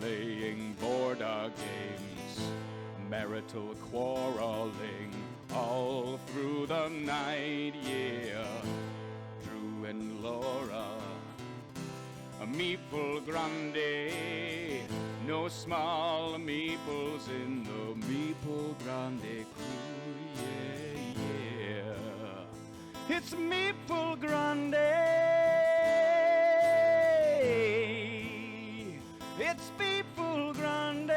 playing border games, marital quarreling all through the night, yeah. Drew and Laura, a meeple grande, no small meeples in the meeple grande crew, yeah, yeah. It's meeple grande, it's meeple grande.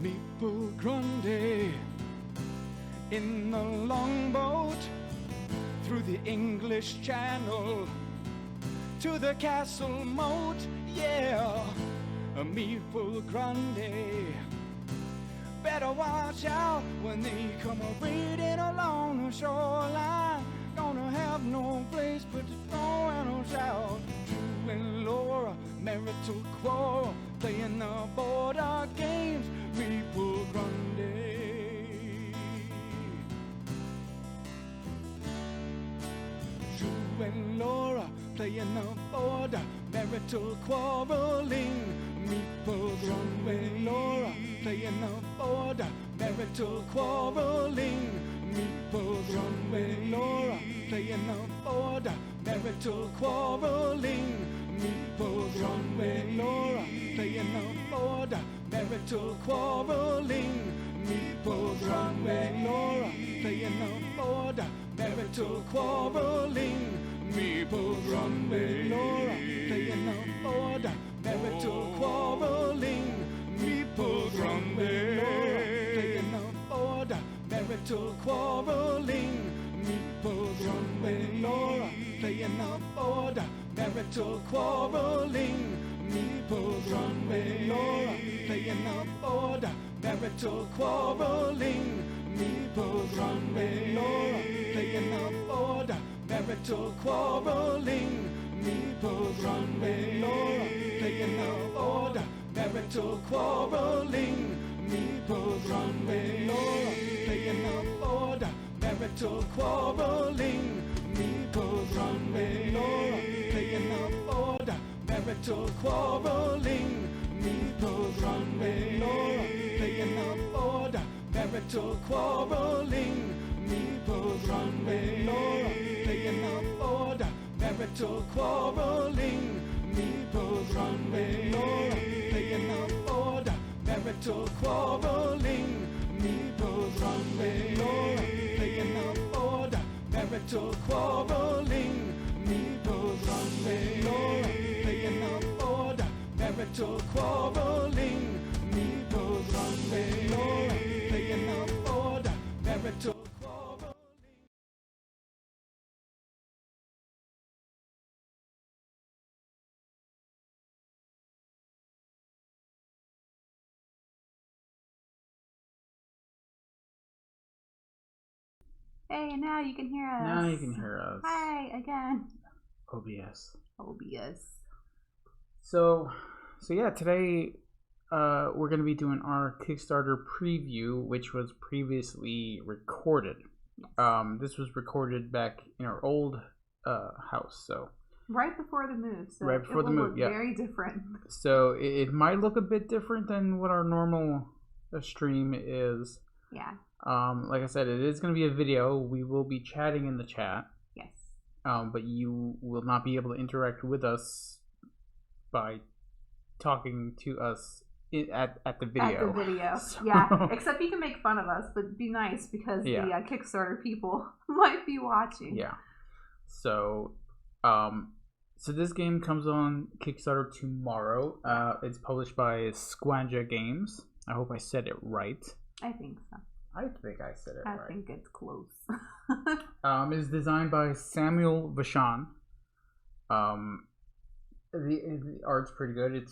Meeple Grande in the longboat through the English Channel to the castle moat, yeah. A Meeple Grande, better watch out when they come a-raiding along the shoreline. Gonna have no place but to throw and shout. Drew and Laura, marital quarrel, playing the border games, Meeple Grande. Drew and Laura, playing the border, marital quarreling, Meeple Grande. Laura, playing the border, marital quarreling, Meeple Grande. Laura, playing the border, marital quarreling, Meeple Grande. Laura, playing the border, marital quarreling, Meeple Grande. Laura, playing the border, marital quarreling, Meeple Grande. Laura, playing the border, marital quarreling, Meeple Grande. Laura, playing the border, marital quarreling, Meeple Grande. Laura, playing the border, marital quarreling, Meeple Grande. Laura, playing the border, marital quarreling, Meeple Grande. Laura, playing the border, marital quarreling, Meeple Grande. Laura, playing the border, marital quarreling, Meeple Grande. Laura, playing the border, marital quarreling, Meeple Grande. Laura, playing the border, marital quarreling, Meeple Grande. Laura, playing the border, marital quarreling, Meeple Grande. Laura, playing the border, marital quarreling, Meeple Grande. Laura, playing the border, marital quarreling, Meeple Grande. Laura, playing the border, marital quarreling, Meeple Grande. Laura, playing the border, marital quarreling, Meeple Grande. Laura, playing the border, marital quarreling. Hey, now you can hear us. Now you can hear us. Hi again. OBS. So yeah, today we're gonna be doing our Kickstarter preview, which was previously recorded. This was recorded back in our old house, so right before the move. So right before the move, yeah. Very different. So it might look a bit different than what our normal stream is. Yeah. Like I said, it is going to be a video. We will be chatting in the chat. Yes. But you will not be able to interact with us by talking to us at the video. At the video, so. Yeah. Except you can make fun of us, but be nice because yeah. The Kickstarter people might be watching. Yeah. So, so this game comes on Kickstarter tomorrow. It's published by Squanga Games. I hope I said it right. I think so. I think I I said it I right. think it's close. It's designed by Samuel Vachon. The art's pretty good.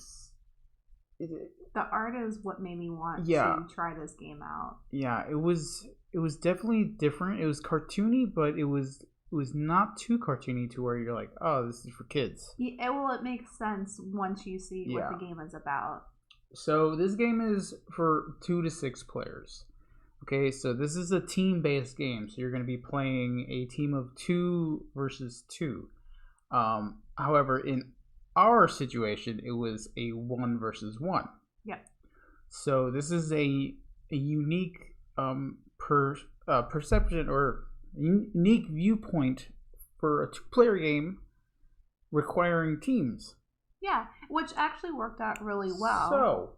The art is what made me want Yeah. to try this game out. Yeah, it was definitely different. It was cartoony, but it was not too cartoony to where you're like, oh, this is for kids. Yeah, well, it makes sense once you see what the game is about. So this game is for 2 to 6 players. Okay, so this is a team-based game. So you're going to be playing a team of 2 versus 2. However, in our situation, it was a 1 versus 1. Yep. So this is a unique perception or unique viewpoint for a 2-player game requiring teams. Yeah, which actually worked out really well. So,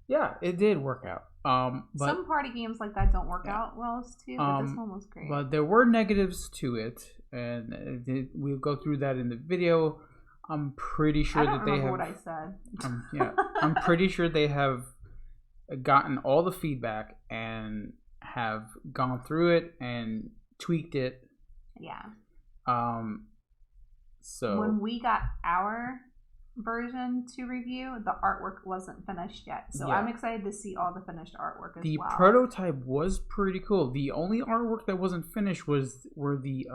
yeah, it did work out. But some party games like that don't work out well too, but this one was great. But there were negatives to it, and we'll go through that in the video. I'm pretty sure that they have. What I said. Yeah, I'm pretty sure they have gotten all the feedback and have gone through it and tweaked it. Yeah. So when we got our version to review, the artwork wasn't finished yet. So I'm excited to see all the finished artwork as well. The prototype was pretty cool. The only artwork that wasn't finished were the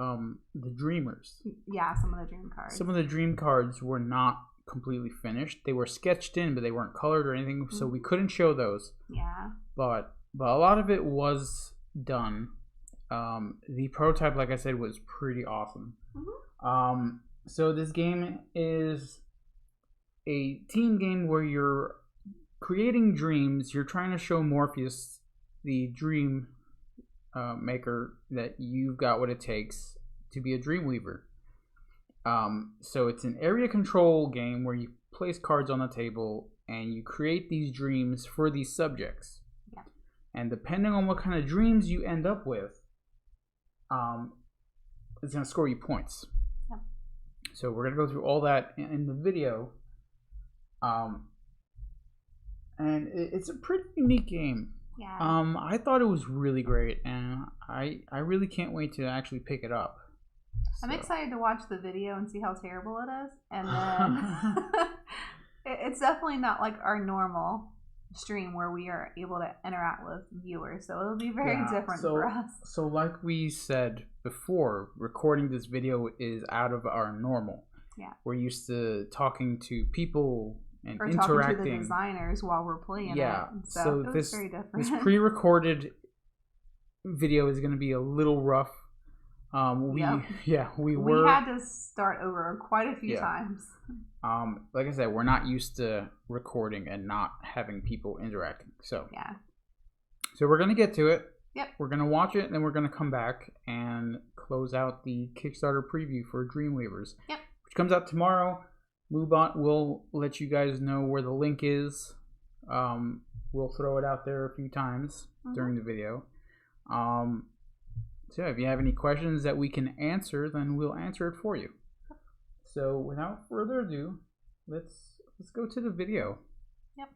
Dreamers. Yeah, some of the dream cards. Some of the dream cards were not completely finished. They were sketched in, but they weren't colored or anything, so we couldn't show those. Yeah. But a lot of it was done. The prototype, like I said, was pretty awesome. Mm-hmm. So this game is a team game where you're creating dreams. You're trying to show Morpheus, the dream maker, that you've got what it takes to be a Dreamweaver. So it's an area control game where you place cards on the table and you create these dreams for these subjects. Yeah. And depending on what kind of dreams you end up with, it's going to score you points. Yep. So we're going to go through all that in the video. And it's a pretty unique game. Yeah. I thought it was really great, and I really can't wait to actually pick it up. I'm excited to watch the video and see how terrible it is, and then it's definitely not like our normal stream where we are able to interact with viewers, so it'll be very different for us. So like we said before, recording this video is out of our normal. Yeah. We're used to talking to people and interacting. Talking to the designers while we're playing it. So this very different. This pre-recorded video is going to be a little rough. We had to start over quite a few times. Like I said, we're not used to recording and not having people interacting. So we're going to get to it. Yep. We're going to watch it, and then we're going to come back and close out the Kickstarter preview for Dreamweavers. Yep. Which comes out tomorrow. Moobot will let you guys know where the link is. We'll throw it out there a few times during the video. So if you have any questions that we can answer, then we'll answer it for you. So without further ado, let's go to the video. Yep.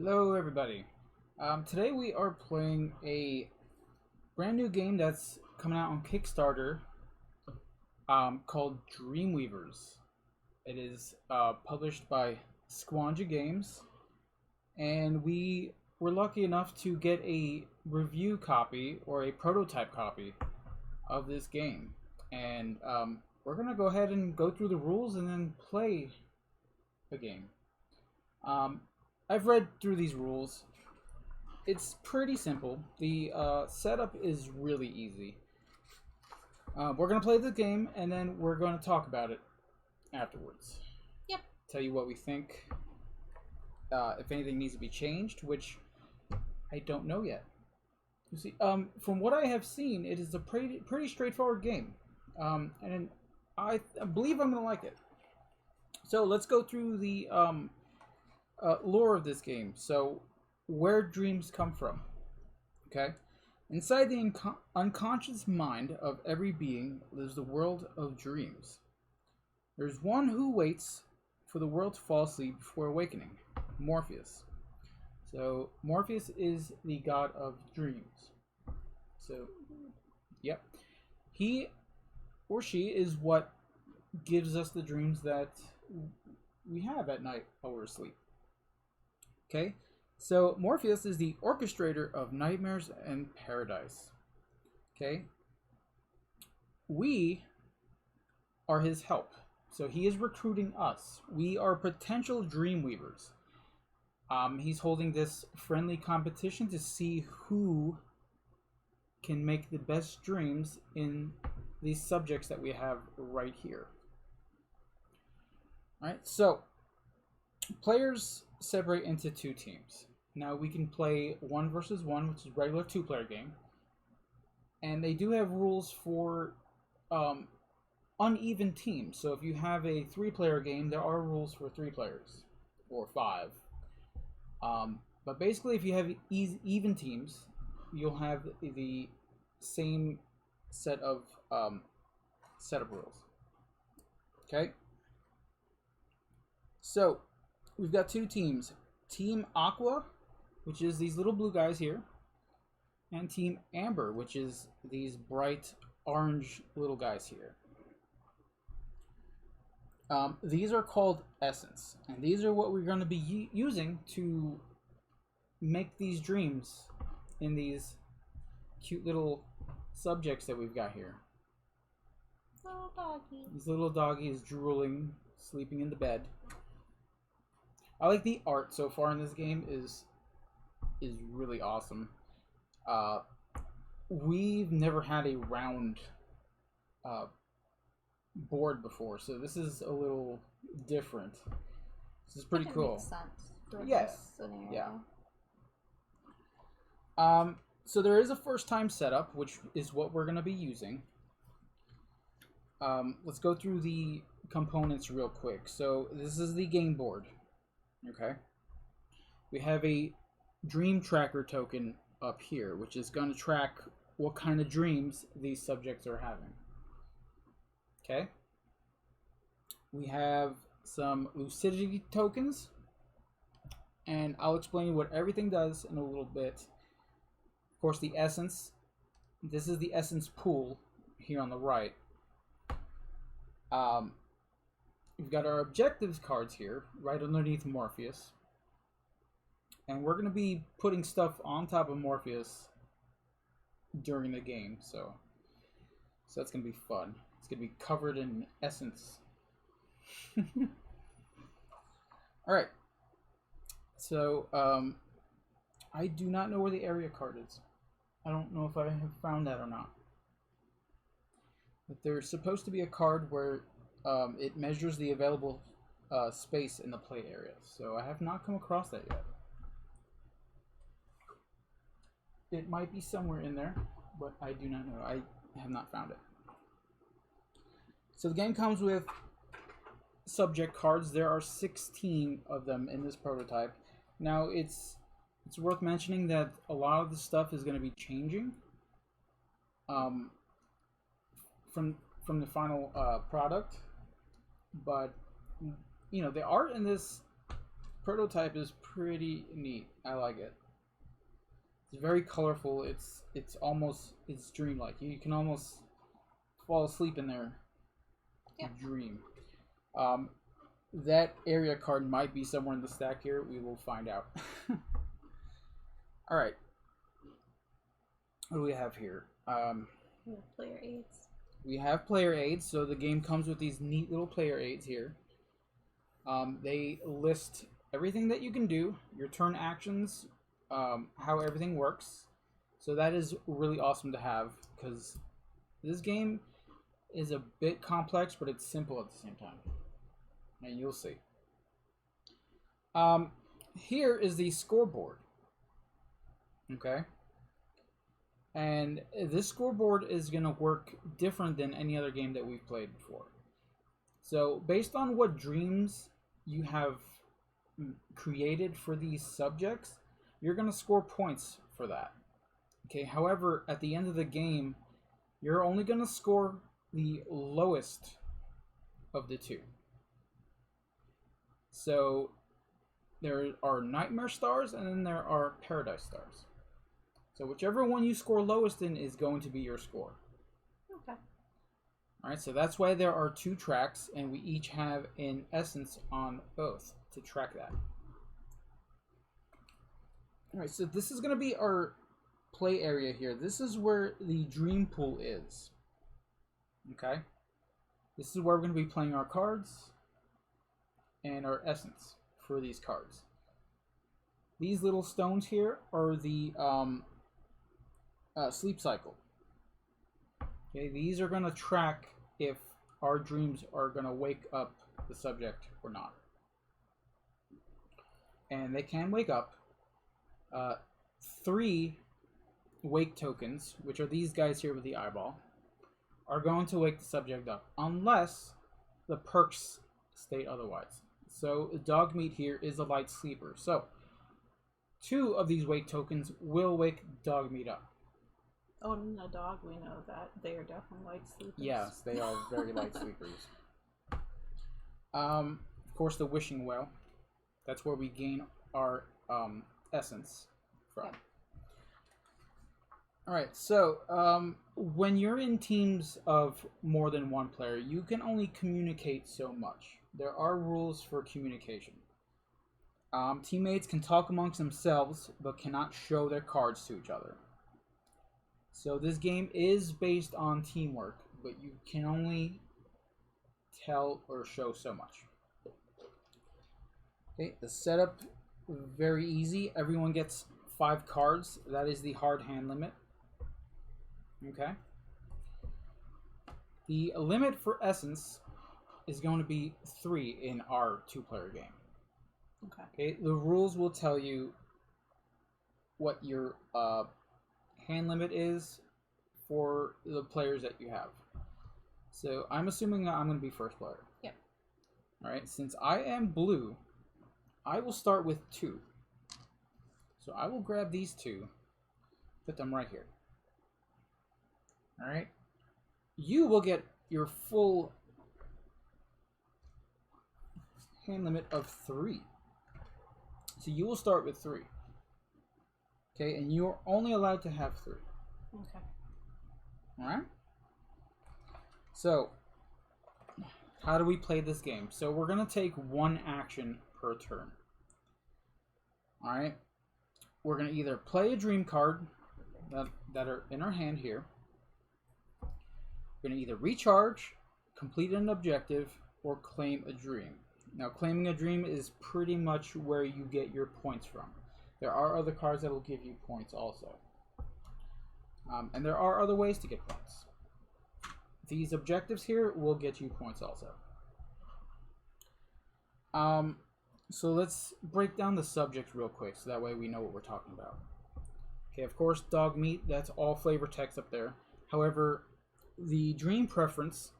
Hello, everybody. Today we are playing a brand new game that's coming out on Kickstarter called Dreamweavers. It is published by Squanga Games, and we were lucky enough to get a review copy or a prototype copy of this game. And we're going to go ahead and go through the rules and then play the game. I've read through these rules. It's pretty simple. The setup is really easy. We're going to play the game, and then we're going to talk about it afterwards. Yep. Tell you what we think. If anything needs to be changed, which I don't know yet. You see, from what I have seen, it is a pretty straightforward game. And I believe I'm going to like it. So let's go through the lore of this game. So, where dreams come from. Okay? Inside the unconscious mind of every being lives the world of dreams. There's one who waits for the world to fall asleep before awakening. Morpheus. So, Morpheus is the god of dreams. So, yep. He or she is what gives us the dreams that we have at night while we're asleep. Okay? So, Morpheus is the orchestrator of nightmares and paradise. Okay? We are his help. So, he is recruiting us. We are potential Dreamweavers. He's holding this friendly competition to see who can make the best dreams in these subjects that we have right here. Alright, so players separate into two teams. Now we can play 1 versus 1, which is a regular 2-player game. And they do have rules for uneven teams. So if you have a 3-player game, there are rules for 3 players or 5. But basically, if you have even teams, you'll have the same set of setup rules. Okay? So, we've got 2 teams. Team Aqua, which is these little blue guys here, and Team Amber, which is these bright orange little guys here. These are called essence, and these are what we're going to be using to make these dreams in these cute little subjects that we've got here. Little doggy. These little doggies drooling, sleeping in the bed. I like the art so far in this game is really awesome. We've never had a round board before, so this is a little different. This is pretty cool. Makes sense for Yeah. this scenario. Yeah. So there is a first time setup, which is what we're going to be using. Let's go through the components real quick. So this is the game board. Okay. We have a dream tracker token up here, which is going to track what kind of dreams these subjects are having. Okay. We have some lucidity tokens, and I'll explain what everything does in a little bit. Of course, the essence. This is the essence pool here on the right. We've got our objectives cards here, right underneath Morpheus. And we're going to be putting stuff on top of Morpheus during the game, so that's going to be fun. It's going to be covered in essence. Alright. So, I do not know where the area card is. I don't know if I have found that or not. But there's supposed to be a card where it measures the available space in the play area. So I have not come across that yet. It might be somewhere in there, but I do not know. I have not found it. So the game comes with subject cards. There are 16 of them in this prototype. Now it's worth mentioning that a lot of the stuff is going to be changing from the final product, but you know, the art in this prototype is pretty neat. I like it. It's very colorful. It's dreamlike. You can almost fall asleep in there. Yeah. Dream. That area card might be somewhere in the stack here. We will find out. All right. What do we have here? We have player aids. We have player aids. So the game comes with these neat little player aids here. They list everything that you can do, your turn actions, how everything works. So that is really awesome to have because this game is a bit complex, but it's simple at the same time. And you'll see. Here is the scoreboard. Okay. And this scoreboard is going to work different than any other game that we've played before. So based on what dreams you have created for these subjects, you're going to score points for that. Okay. However, at the end of the game, you're only going to score the lowest of the two. So there are nightmare stars and then there are paradise stars. So whichever one you score lowest in is going to be your score. Okay. Alright, so that's why there are 2 tracks and we each have an essence on both to track that. Alright, so this is going to be our play area here. This is where the dream pool is. Okay? This is where we're going to be playing our cards and our essence for these cards. These little stones here are the sleep cycle. Okay, these are going to track if our dreams are going to wake up the subject or not. And they can wake up. 3 wake tokens, which are these guys here with the eyeball, are going to wake the subject up unless the perks state otherwise. So dog meat here is a light sleeper. So 2 of these wake tokens will wake dog meat up. Oh, and a dog, we know that they are definitely light sleepers. Yes, they are very light sleepers. Of course, the wishing well. That's where we gain our essence from. Okay. All right. So when you're in teams of more than 1 player, you can only communicate so much. There are rules for communication. Teammates can talk amongst themselves, but cannot show their cards to each other. So this game is based on teamwork, but you can only tell or show so much. Okay, the setup, very easy. Everyone gets 5 cards. That is the hard hand limit. Okay. The limit for essence is going to be 3 in our 2-player game. Okay. The rules will tell you what your hand limit is for the players that you have. So I'm assuming that I'm going to be first player. Yep. All right. Since I am blue, I will start with 2. So I will grab these 2, put them right here. All right. You will get your full hand limit of 3. So you will start with 3. Okay, and you are only allowed to have 3. Okay. Alright? So, how do we play this game? So we're going to take 1 action per turn. Alright? We're going to either play a dream card that are in our hand here. We're going to either recharge, complete an objective, or claim a dream. Now, claiming a dream is pretty much where you get your points from. There are other cards that will give you points also. And there are other ways to get points. These objectives here will get you points also. So let's break down the subject real quick so that way we know what we're talking about. Okay, of course, dog meat, that's all flavor text up there. However, the dream preference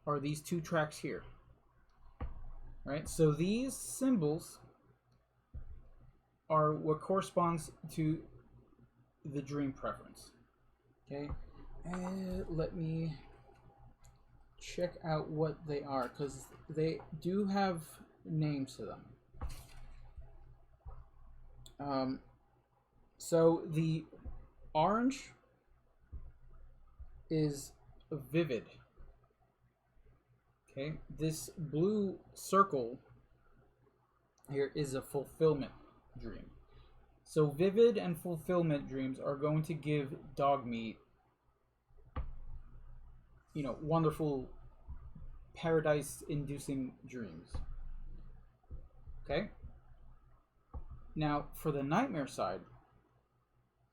are these 2 tracks here. Right, so these symbols are what corresponds to the dream preference. Okay, and let me check out what they are because they do have names to them. So the orange is vivid. Okay, this blue circle here is a fulfillment dream. So vivid and fulfillment dreams are going to give dog meat, wonderful paradise-inducing dreams. Okay? Now, for the nightmare side...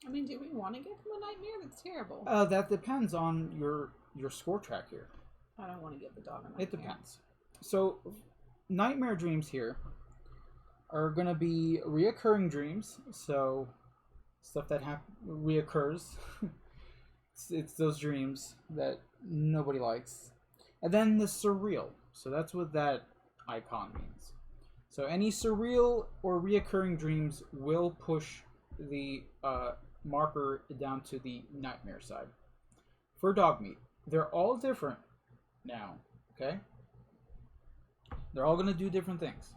I mean, do we want to give him a nightmare? That's terrible. That depends on your score track here. I don't want to give the dog a nightmare. It depends. So, nightmare dreams here are going to be reoccurring dreams. So, stuff that reoccurs. it's those dreams that nobody likes. And then the surreal. So, that's what that icon means. So, any surreal or reoccurring dreams will push the marker down to the nightmare side. For dog meat, they're all different now, okay? They're all going to do different things.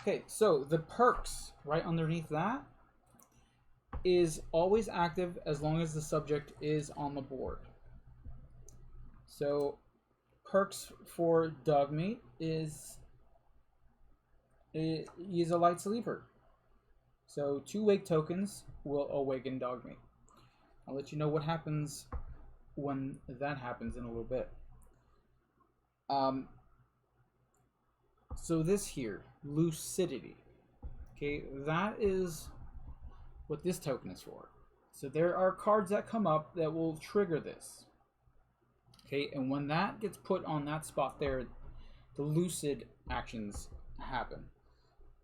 Okay, so the perks right underneath that is always active as long as the subject is on the board. So perks for dog meat is he's a light sleeper. So 2 wake tokens will awaken dog meat. I'll let you know what happens when that happens in a little bit. So this here, lucidity. Okay, that is what this token is for. So there are cards that come up that will trigger this. Okay, and when that gets put on that spot there, the lucid actions happen.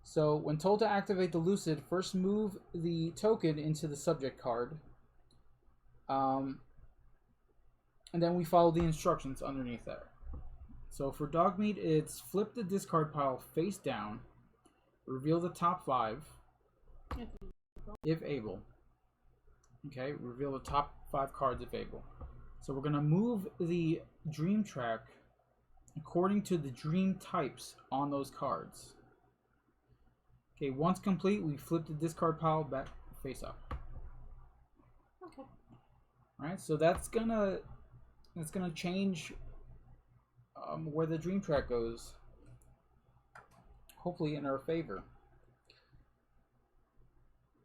So when told to activate the lucid, first move the token into the subject card. And then we follow the instructions underneath there. So for dog meat, it's flip the discard pile face down, reveal the top 5, if able. Okay, reveal the top 5 cards if able. So we're going to move the dream track according to the dream types on those cards. Okay, once complete, we flip the discard pile back face up. Okay. Alright, so that's gonna change where the dream track goes. Hopefully in our favor.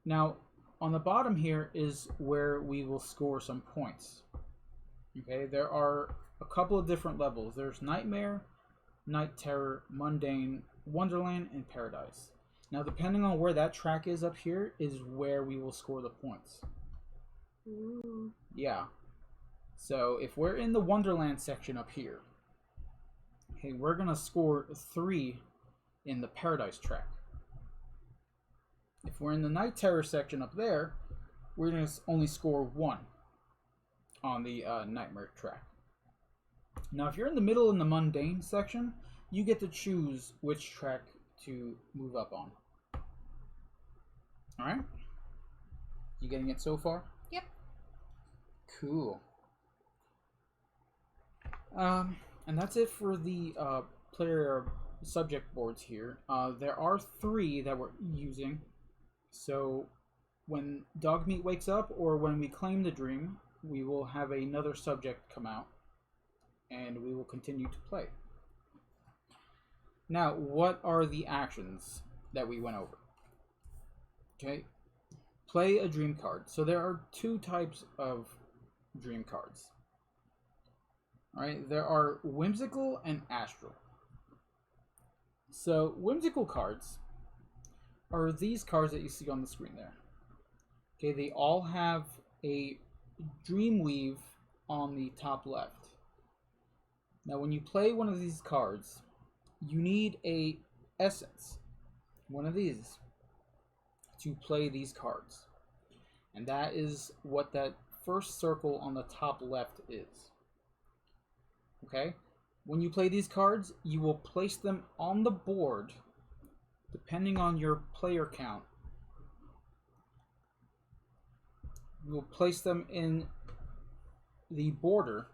Now, on the bottom here is where we will score some points. Okay, there are a couple of different levels. There's Nightmare, Night Terror, Mundane, Wonderland, and Paradise. Now, depending on where that track is up here, is where we will score the points. Ooh. Yeah. So, if we're in the Wonderland section up here, okay, we're going to score 3 in the Paradise track. If we're in the Night Terror section up there, we're going to only score 1 on the Nightmare track. Now, if you're in the middle in the Mundane section, you get to choose which track to move up on. Alright? You getting it so far? Yep. Cool. And that's it for the player subject boards here. There are 3 that we're using. So when dog meat wakes up or when we claim the dream, we will have another subject come out and we will continue to play. Now, what are the actions that we went over? Okay, play a dream card. So there are 2 types of dream cards. All right, there are whimsical and astral. So whimsical cards are these cards that you see on the screen there. Okay, they all have a Dreamweave on the top left. Now, when you play one of these cards, you need a essence, one of these, to play these cards. And that is what that first circle on the top left is. Okay? When you play these cards, you will place them on the board depending on your player count. You will place them in the border.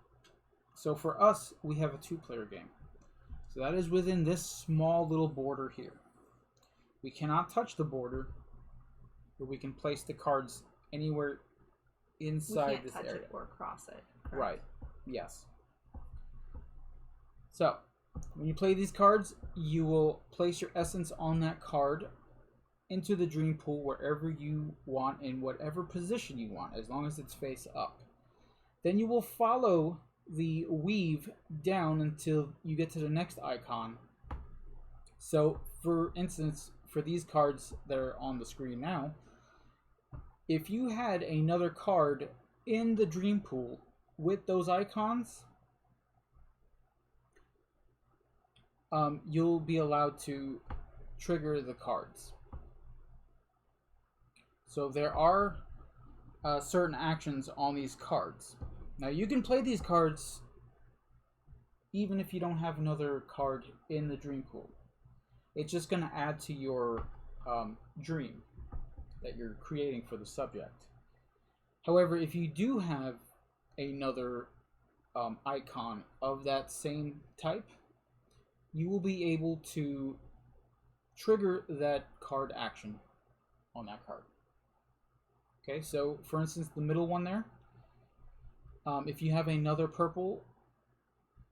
So for us, we have a 2-player game. So that is within this small little border here. We cannot touch the border where we can place the cards anywhere We inside can't this touch area. it or cross it. correct? Right. Yes. So, when you play these cards, you will place your essence on that card into the dream pool wherever you want, in whatever position you want, as long as it's face up. Then you will follow the weave down until you get to the next icon. So, for instance, for these cards that are on the screen now, if you had another card in the dream pool with those icons, you'll be allowed to trigger the cards. So there are certain actions on these cards. Now you can play these cards even if you don't have another card in the dream pool. It's just going to add to your dream that you're creating for the subject. However, if you do have another icon of that same type, you will be able to trigger that card action on that card. Okay, so for instance, the middle one there, if you have another purple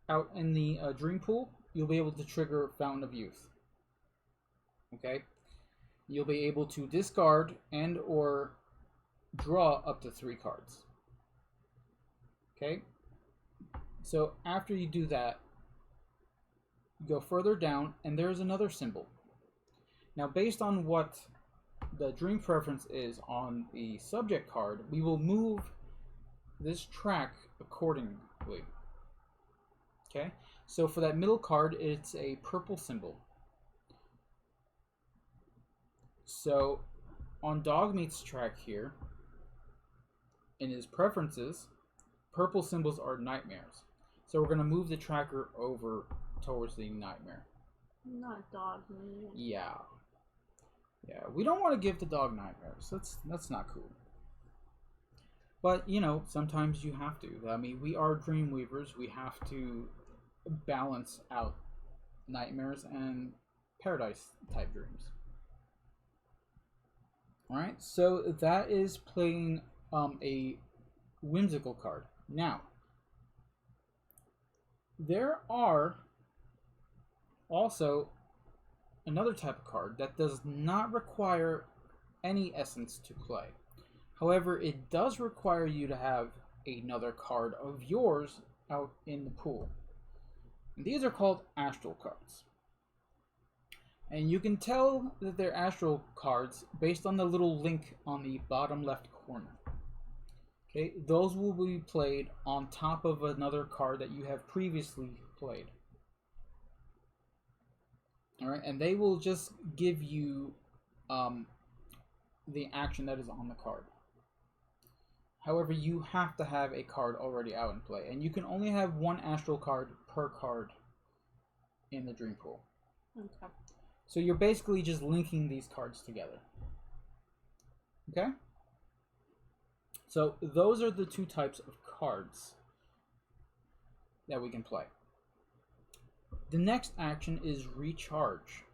out in the dream pool, you'll be able to trigger Fountain of Youth. Okay, you'll be able to discard and or draw up to 3 cards. Okay, so after you do that, you go further down and there's another symbol. Now based on what the dream preference is on the subject card, we will move this track accordingly. Okay, so for that middle card, it's a purple symbol. So on Dogmeat's track here, in his preferences, purple symbols are nightmares. So we're going to move the tracker over towards the nightmare. Not dog meat. Yeah. Yeah, we don't want to give the dog nightmares. That's not cool. But, you know, sometimes you have to. I mean, we are Dreamweavers. We have to balance out nightmares and paradise-type dreams. Alright, so that is playing a whimsical card. Now, there are also another type of card that does not require any essence to play. However, it does require you to have another card of yours out in the pool. And these are called Astral Cards. And you can tell that they're Astral Cards based on the little link on the bottom left corner. Okay, those will be played on top of another card that you have previously played. Alright, and they will just give you the action that is on the card. However, you have to have a card already out in play, and you can only have one astral card per card in the dream pool. Okay. So you're basically just linking these cards together. Okay? So those are the 2 types of cards that we can play. The next action is Recharge.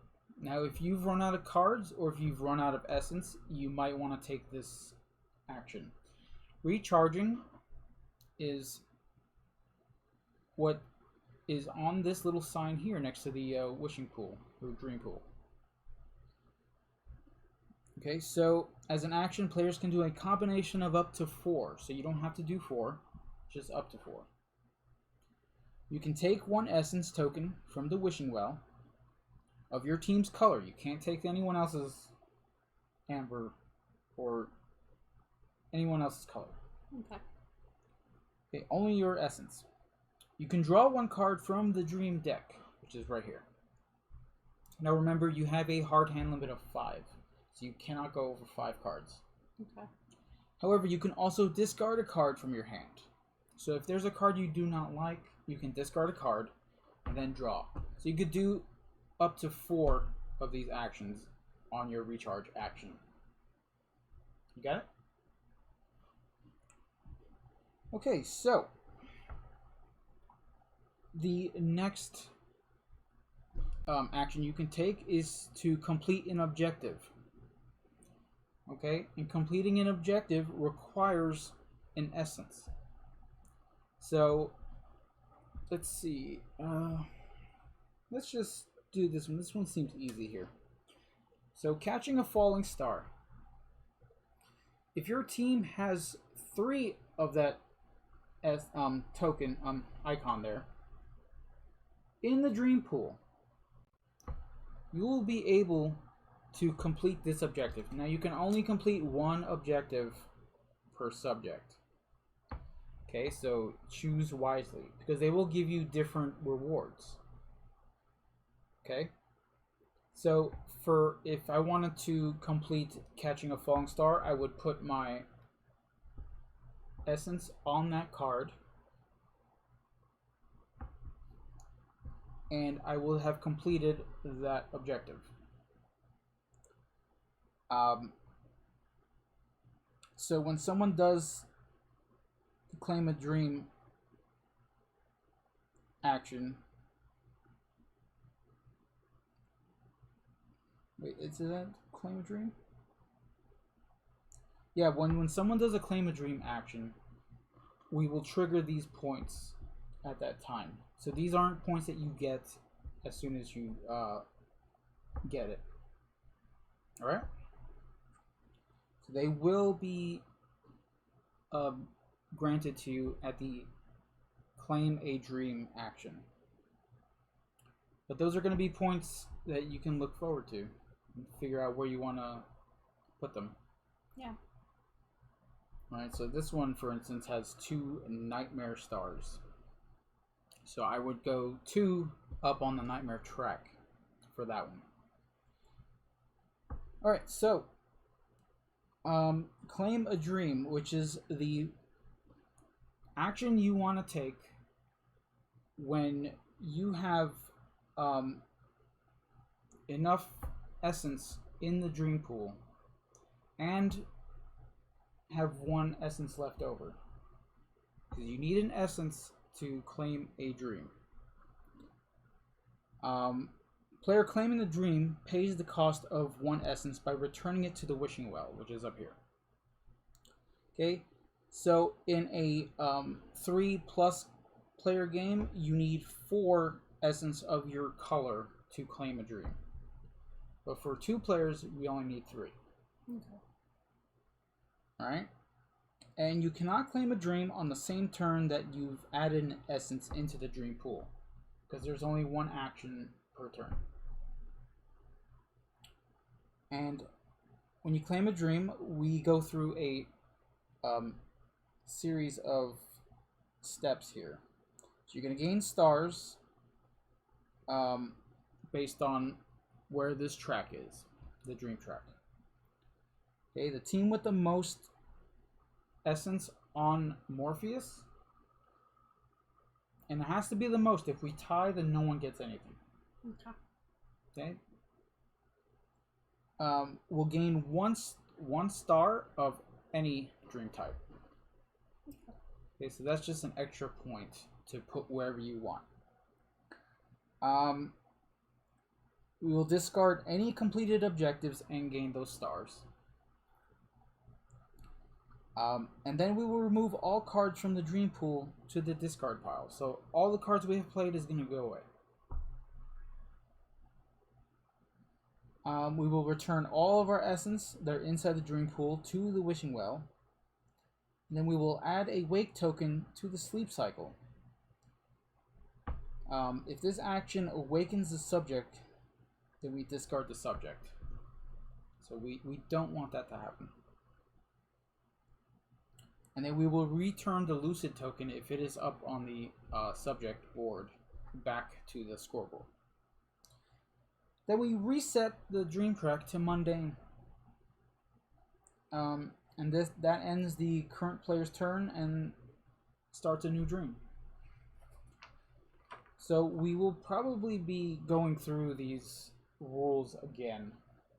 Now, if you've run out of cards or if you've run out of essence, you might want to take this action. Recharging is what is on this little sign here next to the wishing pool or dream pool. Okay, so as an action, players can do a combination of up to 4. So you don't have to do 4, just up to 4. You can take 1 essence token from the wishing well of your team's color. You can't take anyone else's amber or anyone else's color. Okay. Okay, only your essence. You can draw 1 card from the dream deck, which is right here. Now remember, you have a hard hand limit of 5, so you cannot go over 5 cards. Okay. However, you can also discard a card from your hand. So if there's a card you do not like, you can discard a card and then draw. So you could do up to 4 of these actions on your recharge action. You got it? Okay, so the next action you can take is to complete an objective. Okay, and completing an objective requires an essence. So, let's see. Let's just do this one. This one seems easy here. So, catching a falling star. If your team has 3 of that token icon there in the dream pool, you will be able to complete this objective. Now you can only complete 1 objective per subject. Okay, so choose wisely because they will give you different rewards. Okay, so if I wanted to complete catching a falling star, I would put my essence on that card, and I will have completed that objective. So when someone does claim a dream action, wait, is that claim a dream? Yeah, when someone does a claim a dream action, we will trigger these points at that time. So these aren't points that you get as soon as you get it. All right. So they will be granted to you at the claim a dream action. But those are going to be points that you can look forward to and figure out where you want to put them. Yeah. All right. So this one, for instance, has 2 nightmare stars. So I would go 2 up on the nightmare track for that one. All right. So claim a dream, which is the action you want to take when you have enough essence in the dream pool and have 1 essence left over. Because you need an essence to claim a dream. Player claiming the dream pays the cost of 1 essence by returning it to the wishing well, which is up here. Okay, so in a 3+ player game, you need 4 essence of your color to claim a dream. But for 2 players, we only need 3. Okay. Alright? And you cannot claim a dream on the same turn that you've added an essence into the dream pool, because there's only 1 action per turn. And when you claim a dream, we go through a series of steps here. So you're going to gain stars based on where this track is, the dream track. Okay, the team with the most essence on Morpheus, and it has to be the most. If we tie, then no one gets anything. Okay. Will gain one star of any dream type. Okay, so that's just an extra point to put wherever you want. We will discard any completed objectives and gain those stars. And then we will remove all cards from the dream pool to the discard pile. So all the cards we have played is going to go away. We will return all of our essence that are inside the dream pool to the wishing well. And then we will add a wake token to the sleep cycle. If this action awakens the subject, then we discard the subject. So we don't want that to happen. And then we will return the Lucid token if it is up on the subject board back to the scoreboard. Then we reset the dream track to mundane. And that ends the current player's turn and starts a new dream. So we will probably be going through these rules again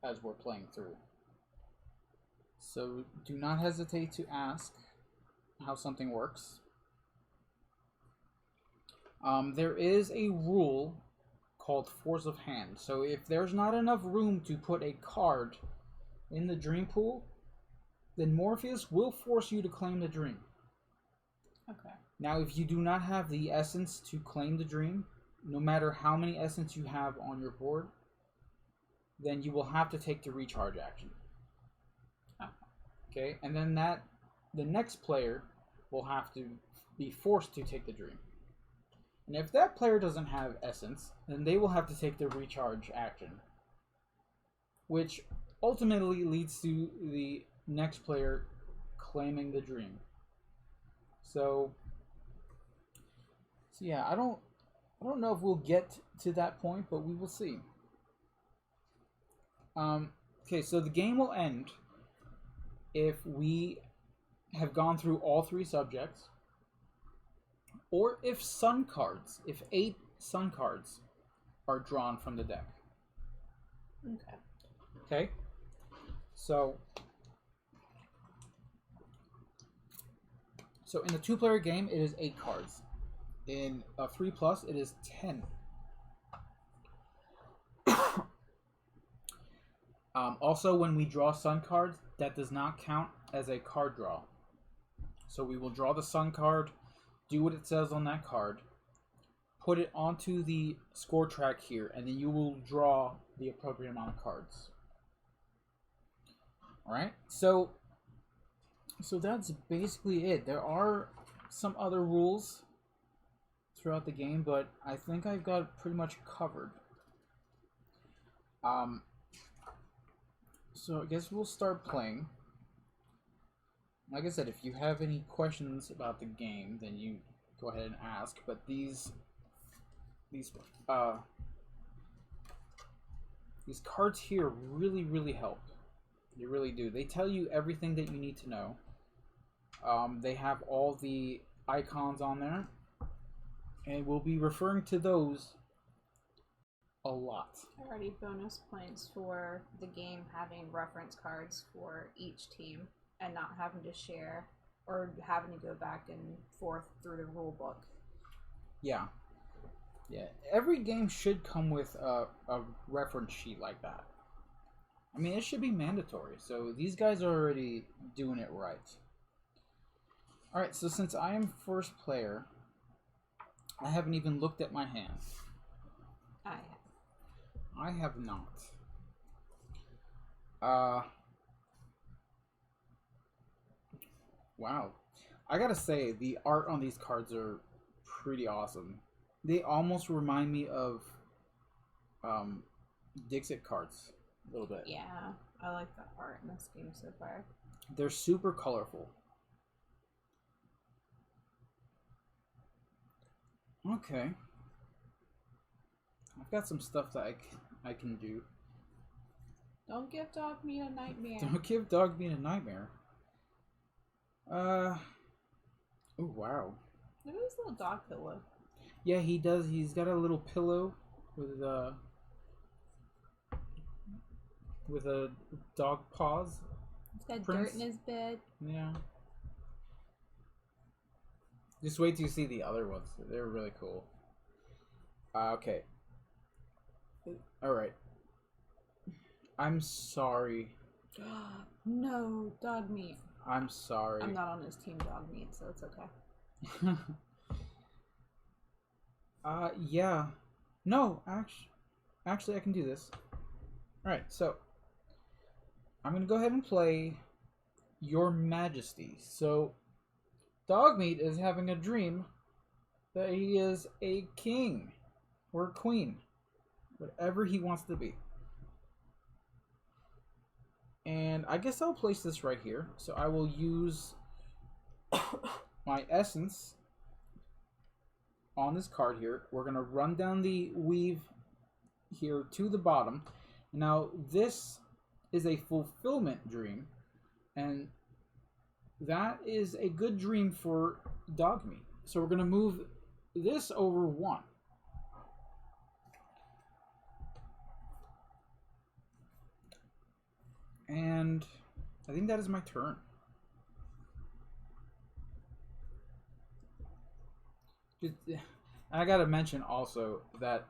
as we're playing through. So do not hesitate to ask how something works. There is a rule called Force of Hand. So if there's not enough room to put a card in the dream pool, then Morpheus will force you to claim the dream. Okay. Now, if you do not have the essence to claim the dream, no matter how many essence you have on your board, then you will have to take the recharge action. Okay, and then the next player will have to be forced to take the dream. And if that player doesn't have essence, then they will have to take the recharge action, which ultimately leads to the next player claiming the dream. So yeah, I don't know if we'll get to that point, but we will see. Okay, so the game will end if we have gone through all 3 subjects, or if 8 sun cards are drawn from the deck. Okay. Okay? So in the 2-player game, it is 8 cards. In a 3+, it is 10. Also, when we draw sun cards, that does not count as a card draw. So we will draw the sun card, do what it says on that card, put it onto the score track here, and then you will draw the appropriate amount of cards. Alright, so that's basically it. There are some other rules throughout the game, but I think I've got it pretty much covered. So I guess we'll start playing. Like I said, if you have any questions about the game, then you go ahead and ask. But these cards here really help. They really do. They tell you everything that you need to know. They have all the icons on there, and we'll be referring to those a lot. Already bonus points for the game having reference cards for each team and not having to share or having to go back and forth through the rule book. Yeah. Every game should come with a reference sheet like that. I mean, it should be mandatory. So these guys are already doing it right. Alright, so since I am first player, I haven't even looked at my hand. I have not. Wow. I gotta say, the art on these cards are pretty awesome. They almost remind me of Dixit cards a little bit. Yeah, I like the art in this game so far. They're super colorful. Okay. I've got some stuff that I can do. Don't give dog meat a nightmare. Don't give dog meat a nightmare. Oh, wow. Look at this little dog pillow. Yeah, he does. He's got a little pillow with a dog paws. He's got prints. dirt in his bed. Yeah. Just wait till you see the other ones. They're really cool. Okay. Alright. I'm sorry. No, dog meat. I'm sorry. I'm not on his team dog meat, so it's okay. Yeah. No, actually I can do this. Alright, so I'm gonna go ahead and play Your Majesty. So Dogmeat is having a dream that he is a king or a queen, whatever he wants to be. And I guess I'll place this right here. So I will use my essence on this card here. We're going to run down the weave here to the bottom. Now this is a fulfillment dream, and that is a good dream for Dogmeat. So we're going to move this over 1. And I think that is my turn. I gotta mention also that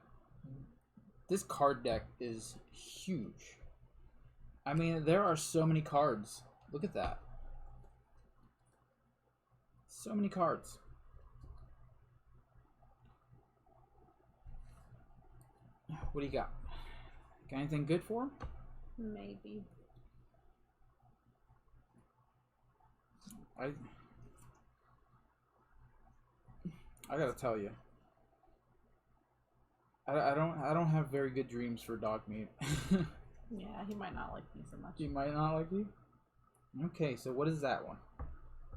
this card deck is huge. I mean, there are so many cards. Look at that. So many cards. What do you got? Got anything good for him? Maybe. I gotta tell you, I don't have very good dreams for dog meat. Yeah, he might not like me so much. He might not like you. Okay, so what is that one?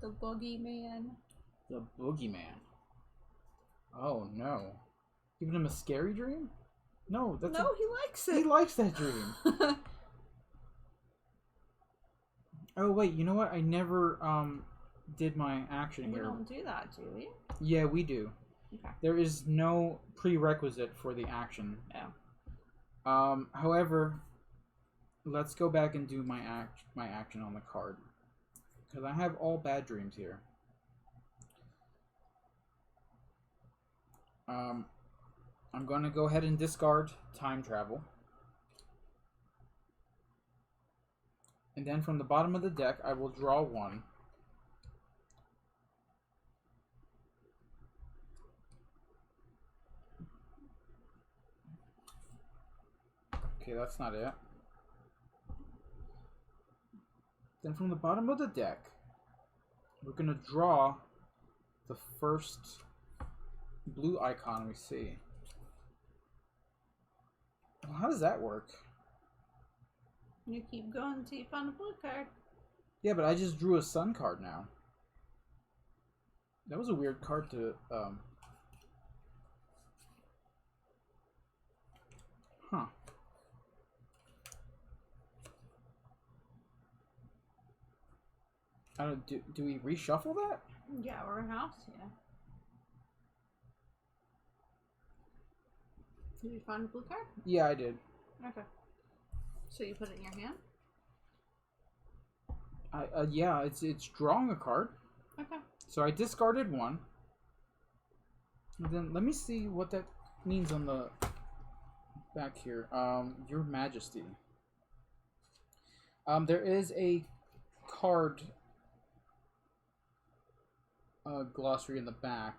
The boogeyman. The boogeyman. Oh no, giving him a scary dream? No, No, he likes it. he likes that dream. Oh wait, you know what? I never did my action We here. don't do that, do we? Yeah, we do. Okay. There is no prerequisite for the action. Yeah. However, let's go back and do my action on the card, because I have all bad dreams here. I'm going to go ahead and discard time travel. And then from the bottom of the deck, I will draw one. Okay, that's not it. Then from the bottom of the deck, we're going to draw the first blue icon we see. Well, how does that work? You keep going until you find a blue card. Yeah, but I just drew a sun card now. That was a weird card to, Huh. I don't, do we reshuffle that? Yeah, we're in house, yeah. Did you find a blue card? Yeah, I did. Okay. So you put it in your hand? Yeah, it's drawing a card. Okay. So I discarded one. And then let me see what that means on the back here. Your Majesty. There is a card glossary in the back.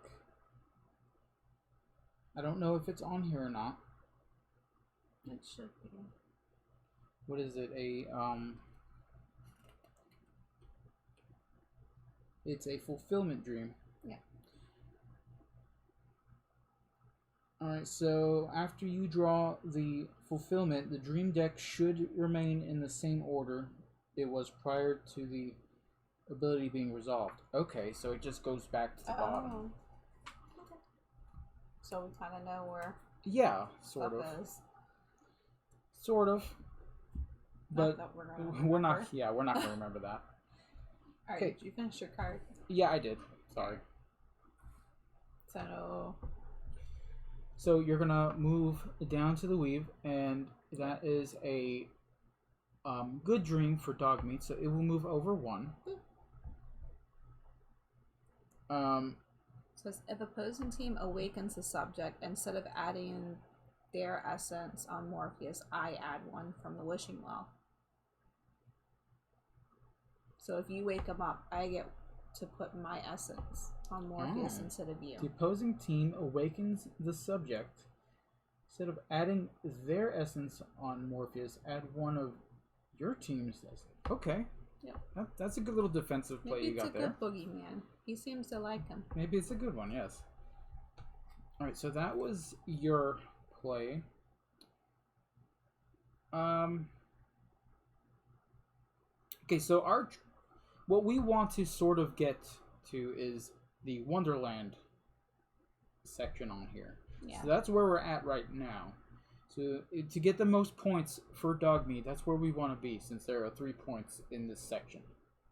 I don't know if it's on here or not. It should be. What is it? It's a fulfillment dream. Yeah. Alright, so after you draw the fulfillment, the dream deck should remain in the same order it was prior to the ability being resolved. Okay, so it just goes back to the bottom. Okay. So we kind of know where Yeah, sort stuff of. is. Sort of. But Not that we're gonna we're not. remember. Yeah, we're not gonna remember that. Alright, Okay. did you finish your card? Yeah, I did. Sorry. So you're gonna move down to the weave, and that is a good dream for dog meat. So it will move over one. says if opposing team awakens the subject, instead of adding their essence on Morpheus, I add one from the wishing well. So if you wake him up, I get to put my essence on Morpheus instead of you. The opposing team awakens the subject. Instead of adding their essence on Morpheus, add one of your team's essence. Okay. Yep. That's a good little defensive play Maybe you got there. it's a good boogeyman. He seems to like him. Maybe it's a good one, yes. Alright, so that was your play. Okay, so what we want to sort of get to is the Wonderland section on here. Yeah. So that's where we're at right now. So to get the most points for dog meat, that's where we want to be, since there are 3 points in this section.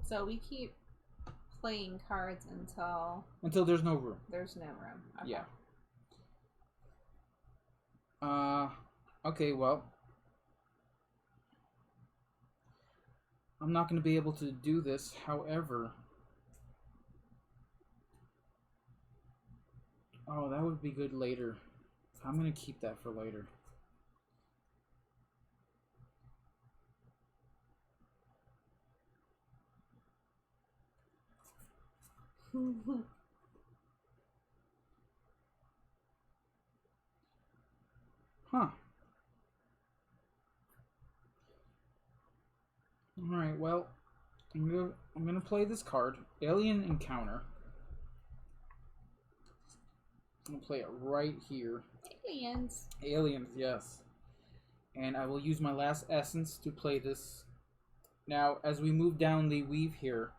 So we keep playing cards until there's no room. There's no room. Okay. Yeah. Okay, well, I'm not going to be able to do this. However, oh, that would be good later. I'm going to keep that for later. Huh. Alright, well, I'm gonna play this card, Alien Encounter. I'm gonna play it right here. Aliens. Aliens, yes. And I will use my last essence to play this. Now, as we move down the weave here,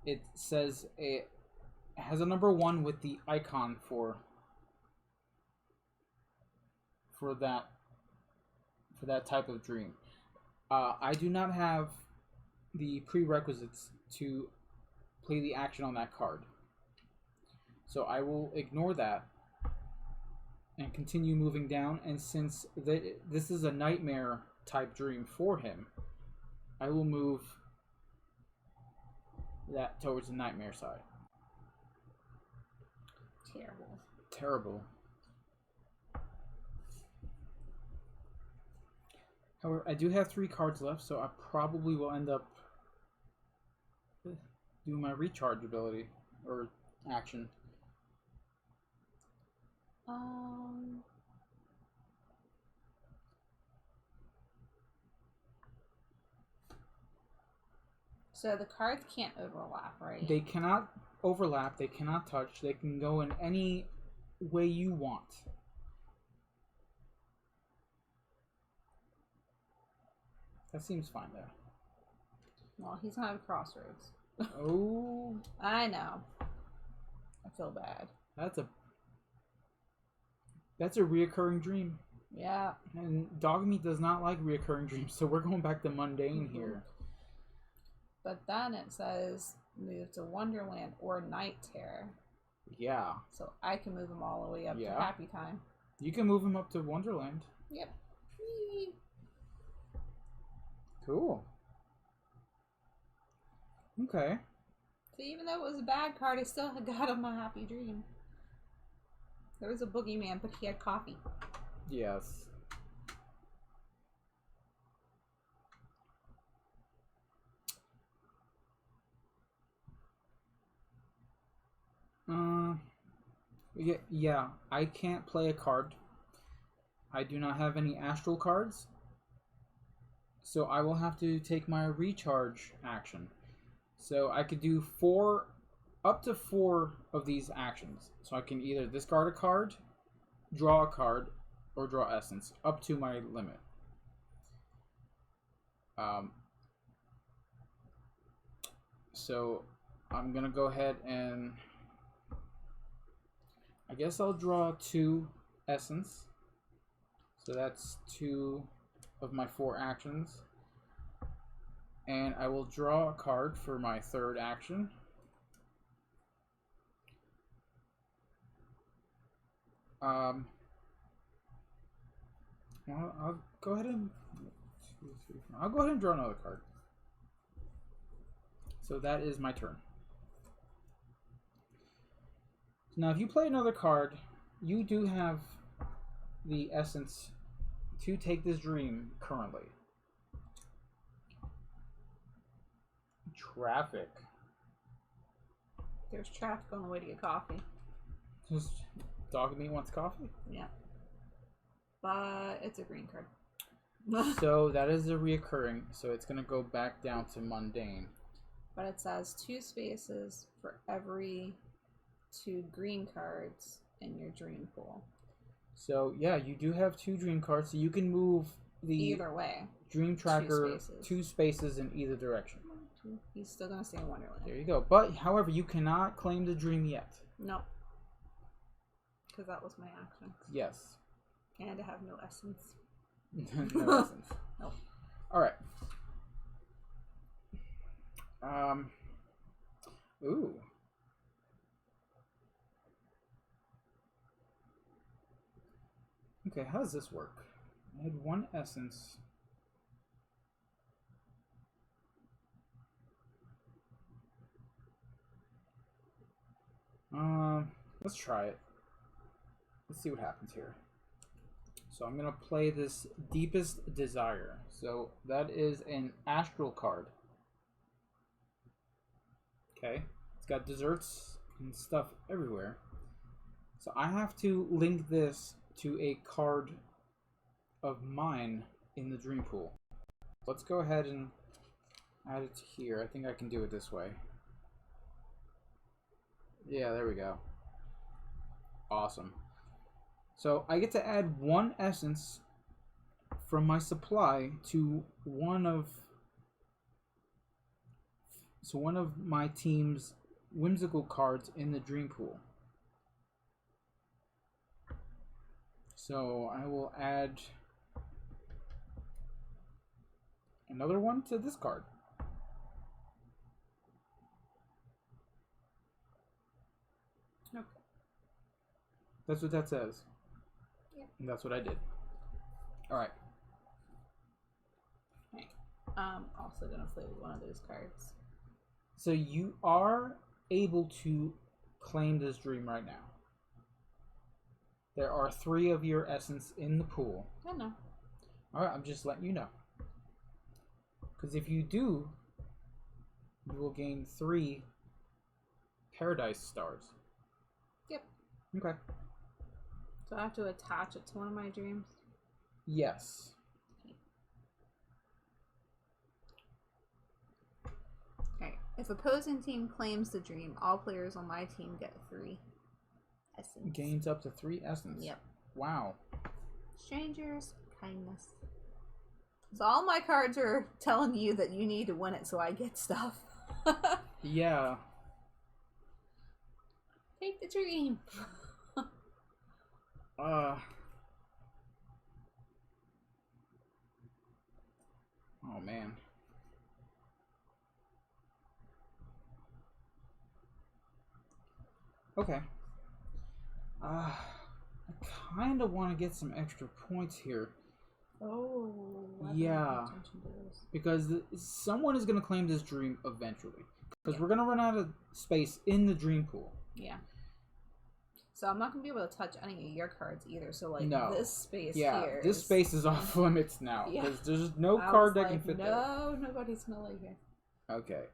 it says it has a number 1 with the icon for that type of dream. I do not have the prerequisites to play the action on that card. So I will ignore that and continue moving down. And since this is a nightmare type dream for him, I will move that towards the nightmare side. Terrible. Terrible. However, I do have 3 cards left, so I probably will end up doing my recharge ability or action. So the cards can't overlap, right? They cannot overlap, they cannot touch, they can go in any way you want. That seems fine there. Well, he's not at Crossroads. Oh. I know. I feel bad. That's a reoccurring dream. Yeah. And Dogmeat does not like reoccurring dreams, so we're going back to mundane here. But then it says move to Wonderland or Night Terror. Yeah. So I can move him all the way up to Happy Time. You can move him up to Wonderland. Yep. Cool. Okay. So even though it was a bad card, I still got him a happy dream. There was a boogeyman, but he had coffee. Yes. Yeah, I can't play a card. I do not have any Astral Cards. So I will have to take my recharge action. So I could do up to 4 of these actions. So I can either discard a card, draw a card, or draw essence, up to my limit. So I'm gonna go ahead and I guess I'll draw 2 essence. So that's 2 of my 4 actions. And I will draw a card for my 3rd action. I'll go ahead and draw another card. So that is my turn. Now, if you play another card, you do have the essence to take this dream currently. Traffic. There's traffic on the way to get coffee. Just Dogmeat wants coffee? Yeah. But it's a green card. So that is a reoccurring, so it's going to go back down to mundane. But it says 2 spaces for every 2 green cards in your dream pool. So yeah, you do have 2 dream cards, so you can move the either way. Dream Tracker 2 spaces in either direction. He's still gonna stay in Wonderland. There you go. But however, you cannot claim the dream yet. No. Because that was my action. Yes. And I have no essence. No essence. Nope. Alright. Ooh. Okay, how does this work? I had 1 essence. Let's try it. Let's see what happens here. So I'm gonna play this Deepest Desire. So that is an Astral card. Okay. It's got desserts and stuff everywhere. So I have to link this to a card of mine in the dream pool. Let's go ahead and add it to here. I think I can do it this way. Yeah, there we go. Awesome. So I get to add one essence from my supply to one of my team's whimsical cards in the dream pool. So I will add another one to this card. Okay. That's what that says. Yep. And that's what I did. Alright. Okay. Also gonna play with one of those cards. So you are able to claim this dream right now. There are 3 of your essence in the pool. I know. Alright, I'm just letting you know. Because if you do, you will gain 3 paradise stars. Yep. Okay. So I have to attach it to one of my dreams? Yes. Okay. If opposing team claims the dream, all players on my team get 3 essence. Gains up to 3 essence. Yep. Wow. Strangers, kindness. So all my cards are telling you that you need to win it so I get stuff. Yeah. Take the dream. Oh man. Okay. I kind of want to get some extra points here. Oh. Yeah. Because someone is going to claim this dream eventually. Because we're going to run out of space in the dream pool. Yeah. So I'm not going to be able to touch any of your cards either. So, like, No. this space Yeah, here this space is off limits now. Yeah. Because there's no I card was that can like, fit there. No, nobody's going to live here. Okay.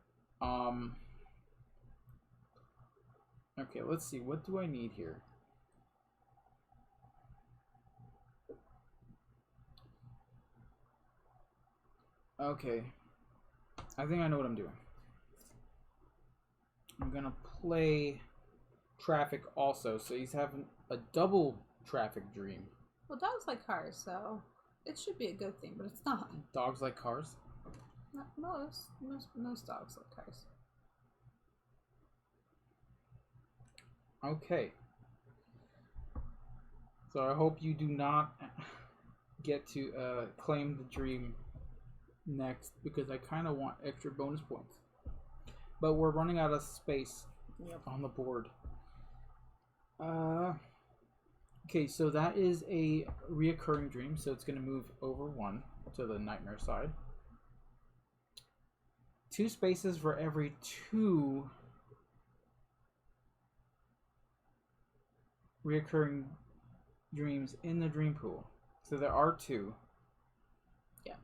Okay, let's see. What do I need here? Okay. I think I know what I'm doing. I'm gonna play Traffic also, so he's having a double Traffic dream. Well, dogs like cars, so it should be a good thing, but it's not. Dogs like cars? Not most dogs like cars. Okay. So I hope you do not get to claim the dream next, because I kind of want extra bonus points. But we're running out of space on the board. Okay, so that is a reoccurring dream, so it's going to move over 1 to the nightmare side. 2 spaces for every 2 reoccurring dreams in the dream pool. So there are 2. Yeah.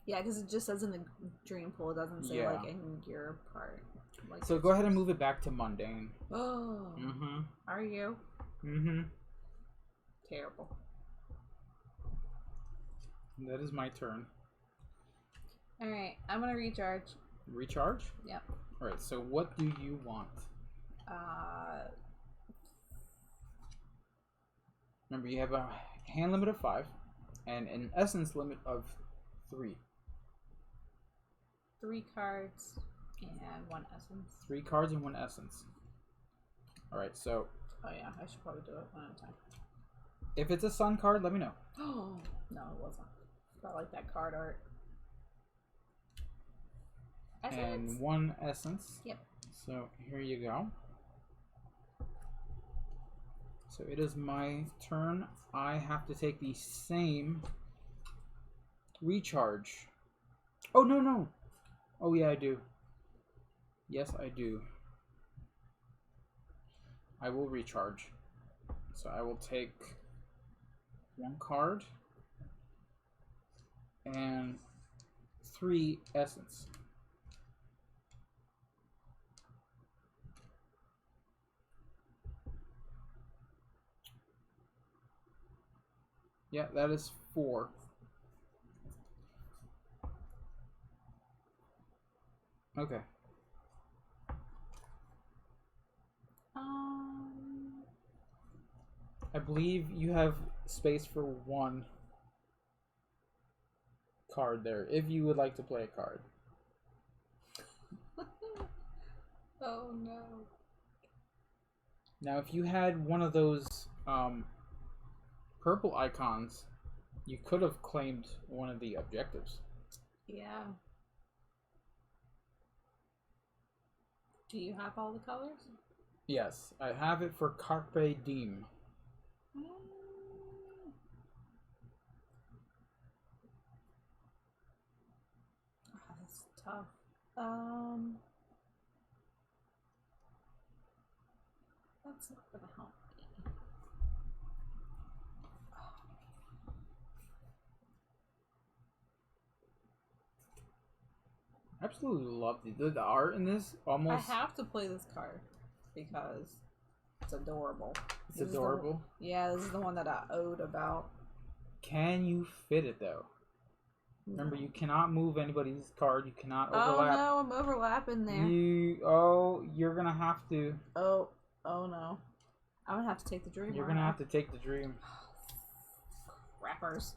Yeah, because it just says in the dream pool. It doesn't say, like, in your part. Like, so go ahead and move it back to mundane. Oh. Mm-hmm. Are you? Mm-hmm. Terrible. That is my turn. Alright, I'm going to recharge. Recharge? Yep. Alright, so what do you want? Remember, you have a hand limit of 5 and an essence limit of 3. 3 cards and 1 essence. 3 cards and 1 essence. Alright, so Oh yeah, I should probably do it one at a time. if it's a sun card, let me know. Oh, no, it wasn't. I like that card art. Essence? And 1 essence. Yep. So here you go. So it is my turn. I have to take the same recharge. Oh, no. Oh, yeah, I do. Yes, I do. I will recharge. So I will take 1 card and 3 essence. Yeah, that is 4. Okay. I believe you have space for 1 card there, if you would like to play a card. Oh no. Now, if you had one of those purple icons, you could have claimed one of the objectives. Yeah. Do you have all the colors? Yes, I have it for Carpe Diem. Oh, that's tough. That's not gonna help me. Absolutely love the art in this. Almost. I have to play this card because it's adorable. It's adorable. Yeah, this is the one that I owed about. Can you fit it though? Remember, you cannot move anybody's card. You cannot overlap. Oh no, I'm overlapping there. You're gonna have to. Oh no. I'm gonna have to take the dream. You're gonna have to take the dream. Wrappers.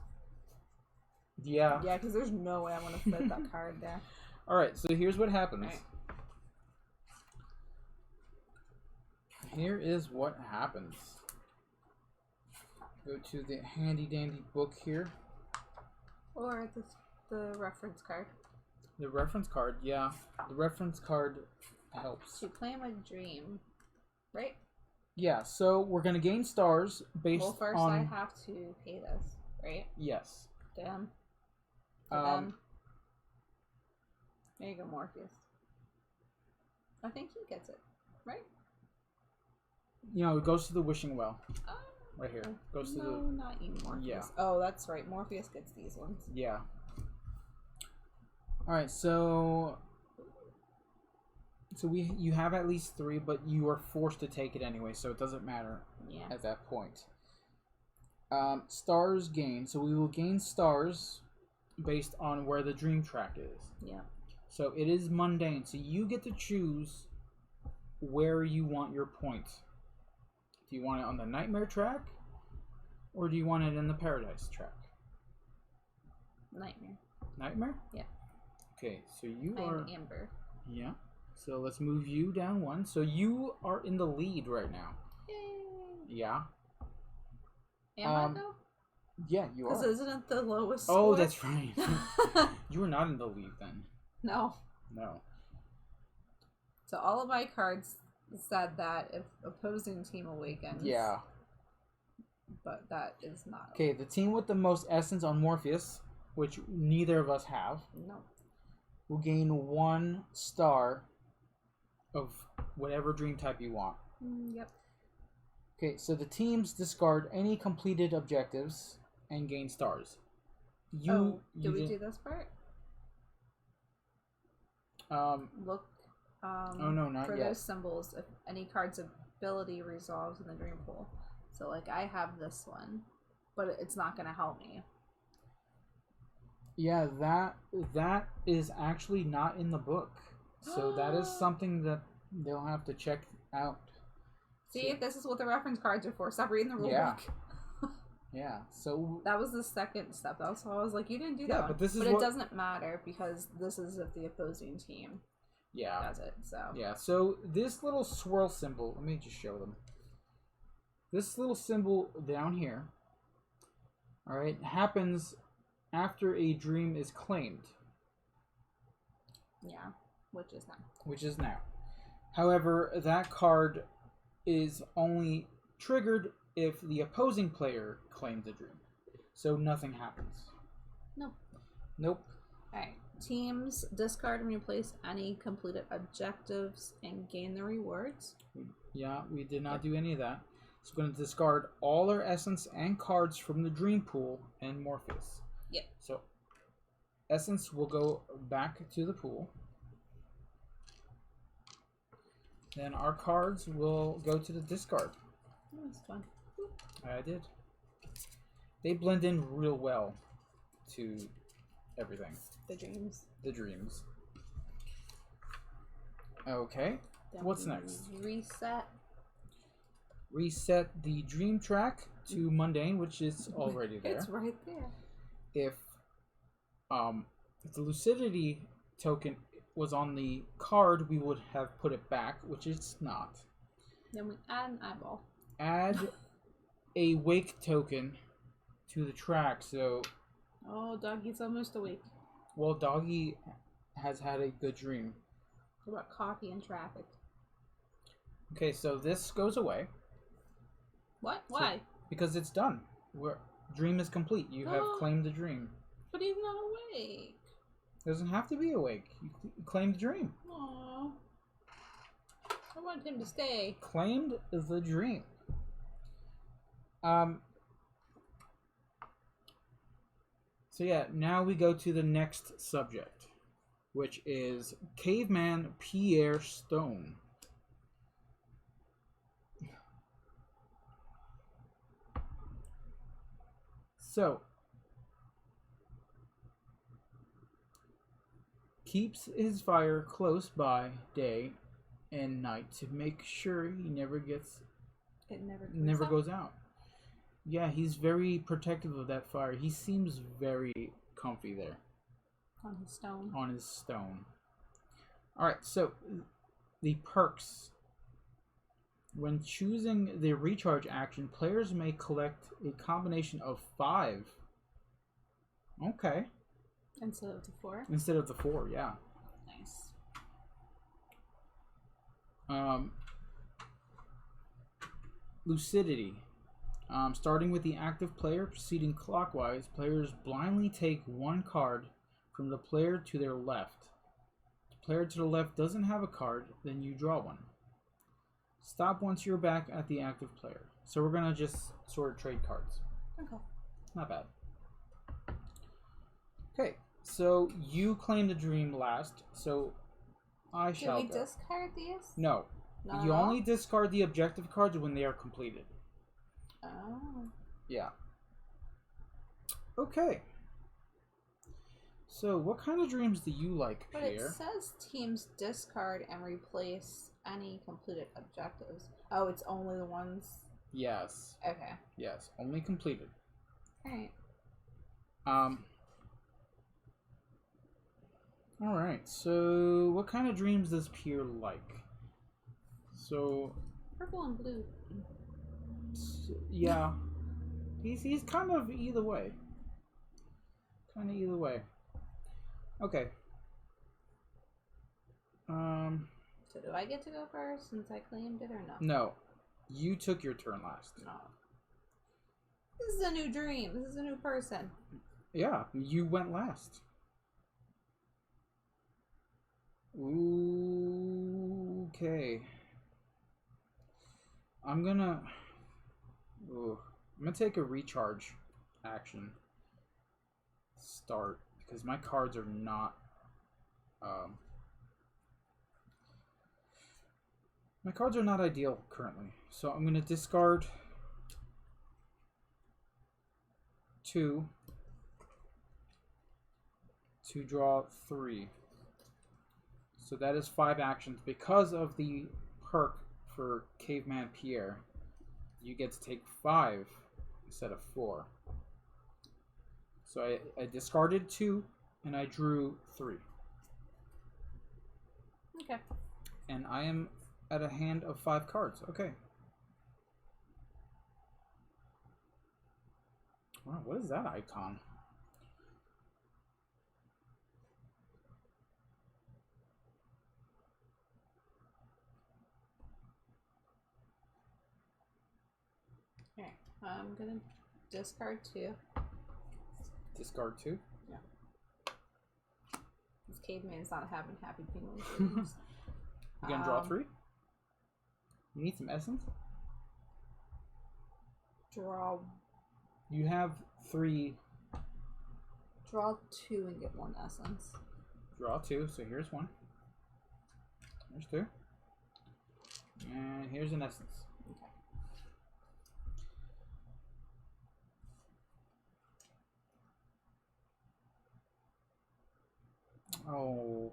Yeah. Yeah, because there's no way I'm gonna fit that card there. Alright, so here's what happens. Right. Here is what happens. Go to the handy dandy book here. Or the reference card. The reference card, yeah. The reference card helps. To claim a dream, right? Yeah, so we're gonna gain stars based on... Well, first I have to pay this, right? Yes. Damn. Then... There you go, Morpheus. I think he gets it, right? You know, it goes to the wishing well. Oh. Right here. Goes to No, the... not you, Morpheus. Yeah. Oh, that's right. Morpheus gets these ones. Yeah. Alright, so... So you have at least 3, but you are forced to take it anyway, so it doesn't matter at that point. Stars gain. So we will gain stars based on where the dream track is. Yeah. So it is mundane. So you get to choose where you want your points. Do you want it on the nightmare track? Or do you want it in the paradise track? Nightmare. Nightmare? Yeah. Okay, so you I are... am Amber. Yeah. So let's move you down 1. So you are in the lead right now. Yay! Yeah. Am I though? Yeah, you are. Because isn't it the lowest Oh, score? that's right. You are not in the lead then. No. No. So all of my cards said that if opposing team awakens. Yeah. But that is not. Okay, the team with the most essence on Morpheus, which neither of us have, No. will gain 1 star of whatever dream type you want. Yep. Okay, so the teams discard any completed objectives and gain stars. Did we do this part? Look. Oh no, not for yet. those symbols, if any card's ability resolves in the dream pool. So like I have this one, but it's not gonna help me. Yeah, that is actually not in the book. So that is something that they'll have to check out. See, this is what the reference cards are for. Stop reading the rule book. Yeah, so... That was the second step. That's why I was like, you didn't do that one. But this is it doesn't matter because this is if the opposing team does it, so... Yeah, so this little swirl symbol, let me just show them. This little symbol down here, alright, happens after a dream is claimed. Yeah, which is now. Which is now. However, that card is only triggered if the opposing player claims a dream. So nothing happens. Nope. Nope. Alright. Teams discard and replace any completed objectives and gain the rewards. Yeah, we did not do any of that. So we're going to discard all our essence and cards from the dream pool and Morpheus. Yep. So essence will go back to the pool. Then our cards will go to the discard. Oh, that's fun. I did. They blend in real well to everything. The dreams. The dreams. Okay. Then What's we next? Reset. Reset the dream track to mundane, which is already there. It's right there. If the lucidity token was on the card, we would have put it back, which it's not. Then we add an eyeball. Add a wake token to the track. So, Oh, Doggy's almost awake. well, Doggy has had a good dream. What about coffee and traffic? Okay, so this goes away What? Why? because it's done. Dream is complete. You have claimed the dream. But he's not awake. Doesn't have to be awake. You claimed the dream. Aww. I want him to stay. Claimed the dream. So yeah, now we go to the next subject, which is Caveman Pierre Stone. So, keeps his fire close by day and night to make sure he never gets It never goes out. Yeah, he's very protective of that fire. He seems very comfy there on his stone. on his stone. Alright, so the perks. When choosing the recharge action, players may collect a combination of 5. Okay. Instead of the 4. Instead of the 4, yeah. Nice. Lucidity. Starting with the active player, proceeding clockwise, players blindly take one card from the player to their left. The player to the left doesn't have a card, then you draw one. Stop once you're back at the active player. So we're gonna just sort of trade cards. Okay. Not bad. Okay, so you claim the dream last, so I Did shall we go. discard these? No. Not You at all? only discard the objective cards when they are completed. Oh. Yeah. Okay. So, what kind of dreams do you like, But it Pierre? says teams discard and replace any completed objectives. Oh, it's only the ones. Yes. Okay. Yes. Only completed. Alright. Alright, so what kind of dreams does Pierre like? So, Purple and blue. yeah. He's kind of either way. Kind of either way. Okay. So do I get to go first since I claimed it or no? No. You took your turn last. No. This is a new dream. This is a new person. Yeah, you went last. Okay. I'm gonna take a recharge action. Start because my cards are not ideal currently. So I'm gonna discard 2 to draw 3. So that is 5 actions. Because of the perk for Caveman Pierre, you get to take 5 instead of 4. So I discarded 2 and I drew 3. Okay. And I am at a hand of 5 cards. Okay. Wow, what is that icon? Okay. I'm gonna discard 2. Discard 2. Yeah. This caveman's not having happy penguin dreams. You gonna draw 3? You need some essence? Draw You have 3. Draw 2 and get 1 essence. Draw 2, so here's 1. Here's 2. And here's an essence. Okay. Oh.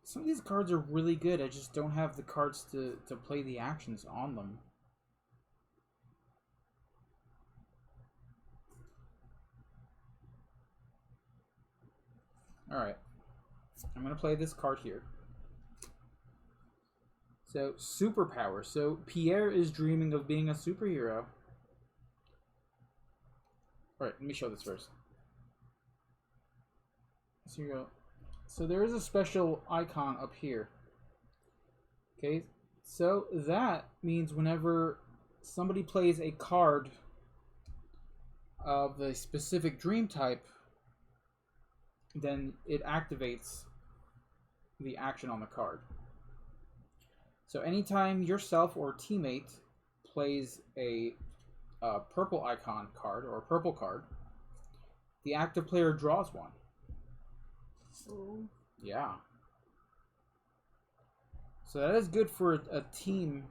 Some of these cards are really good. I just don't have the cards to play the actions on them. Alright. I'm going to play this card here. So, superpower. So, Pierre is dreaming of being a superhero. Alright, let me show this first. So, you go. So there is a special icon up here. Okay, so that means whenever somebody plays a card of a specific dream type, then it activates the action on the card. So anytime yourself or teammate plays a purple icon card or a purple card, the active player draws one. Ooh. Yeah. So that is good for a team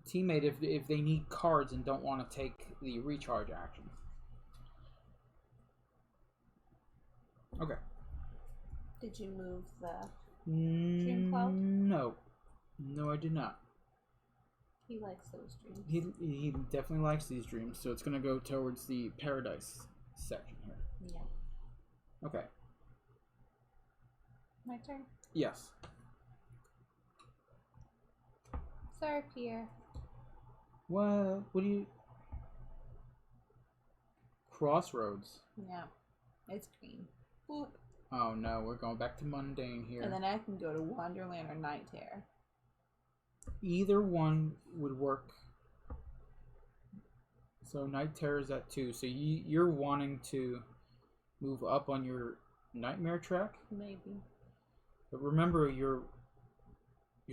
teammate if they need cards and don't want to take the recharge action. Okay. Did you move the Dream Cloud? No. No, I did not. He likes those dreams. He definitely likes these dreams, so it's going to go towards the paradise section here. Yeah. Okay. My turn. Yes. Sorry, Pierre. What do you... Crossroads. Yeah. It's green. Boop. Oh no, we're going back to mundane here. And then I can go to Wonderland or Night Terror. Either one would work. So Night Terror is at 2. So you're wanting to move up on your Nightmare track? Maybe. But remember, you're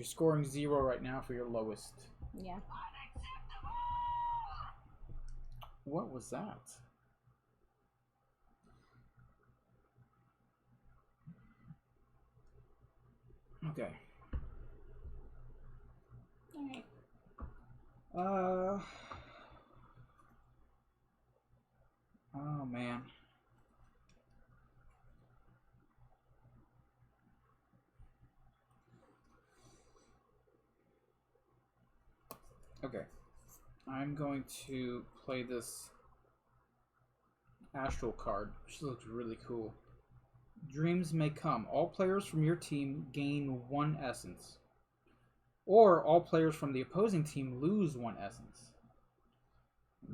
scoring 0 right now for your lowest. Yeah. What was that? Okay. Alright. Oh man. Okay. I'm going to play this Astral card, which looks really cool. Dreams may come. All players from your team gain 1 essence. Or all players from the opposing team lose 1 essence.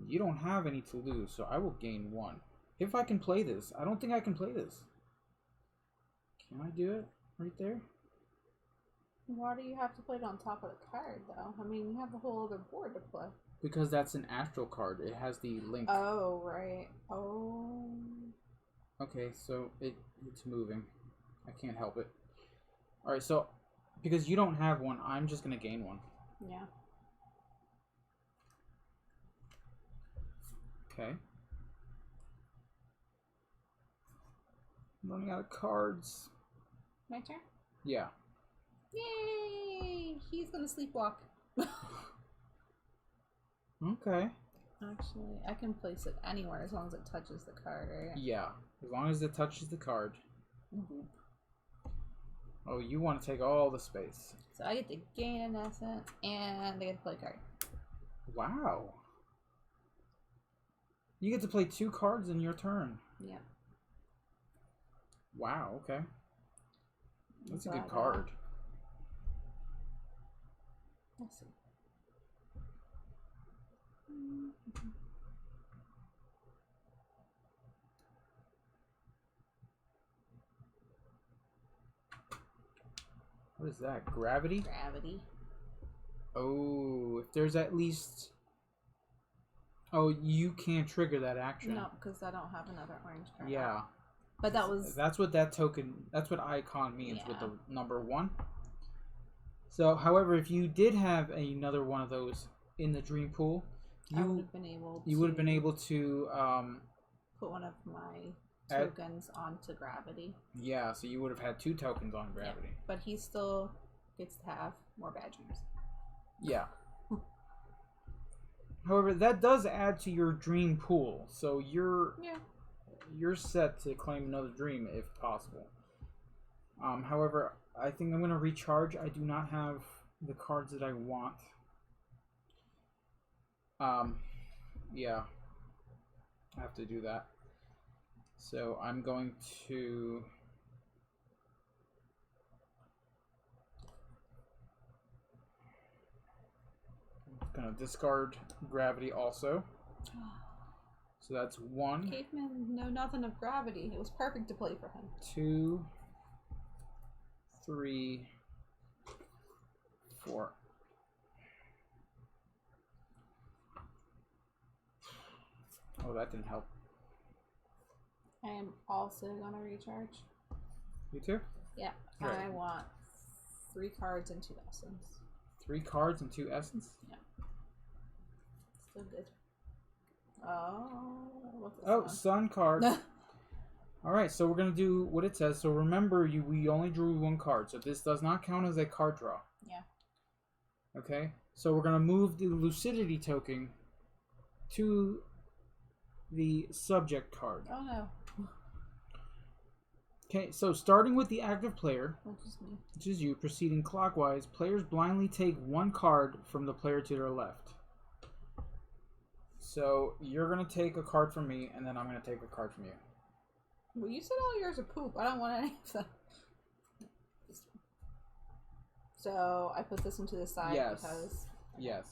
You don't have any to lose, so I will gain 1. If I can play this. I don't think I can play this. Can I do it right there? Why do you have to play it on top of the card, though? I mean, you have the whole other board to play. Because that's an Astral card. It has the link. Oh, right. Oh. Okay, so it's moving. I can't help it. Alright, so because you don't have 1, I'm just going to gain 1. Yeah. Okay. I'm running out of cards. My turn? Yeah. Yay! He's gonna sleepwalk. Okay. Actually, I can place it anywhere as long as it touches the card, right? Yeah, as long as it touches the card. Boop. Oh, you want to take all the space. So I get to gain an essence, and I get to play a card. Wow. You get to play 2 cards in your turn. Yeah. Wow, okay. That's a But, good card. Let's see. What is that? Gravity? Gravity. Oh, if there's at least... Oh, you can't trigger that action. No, because I don't have another orange card. Yeah. But that was... That's what that token... That's what icon means with Yeah. the number 1. So, however, if you did have another one of those in the dream pool, I would have been able to... You would have been able to... put one of my tokens onto gravity. Yeah, so you would have had 2 tokens on gravity. Yeah, but he still gets to have more badgers. Yeah. However, that does add to your dream pool, so you're set to claim another dream if possible. However, I think I'm going to recharge. I do not have the cards that I want. Yeah. I have to do that. So I'm going to... Gonna discard gravity also. So that's 1. Caveman know nothing of gravity. It was perfect to play for him. 2, 3, 4. Oh, that didn't help. I am also gonna recharge. You too? Yeah. Right. I want 3 cards and 2 essence. 3 cards and 2 essence? Yeah. Still good. Oh, what's this one? Sun card. Alright, so we're going to do what it says. So remember, we only drew 1 card, so this does not count as a card draw. Yeah. Okay, so we're going to move the Lucidity token to the subject card. Oh no. Okay, so starting with the active player, Which is me. which is you, proceeding clockwise, players blindly take 1 card from the player to their left. So you're going to take a card from me, and then I'm going to take a card from you. Well, you said all yours are poop. I don't want any of them. So I put this one to the side because... Yes.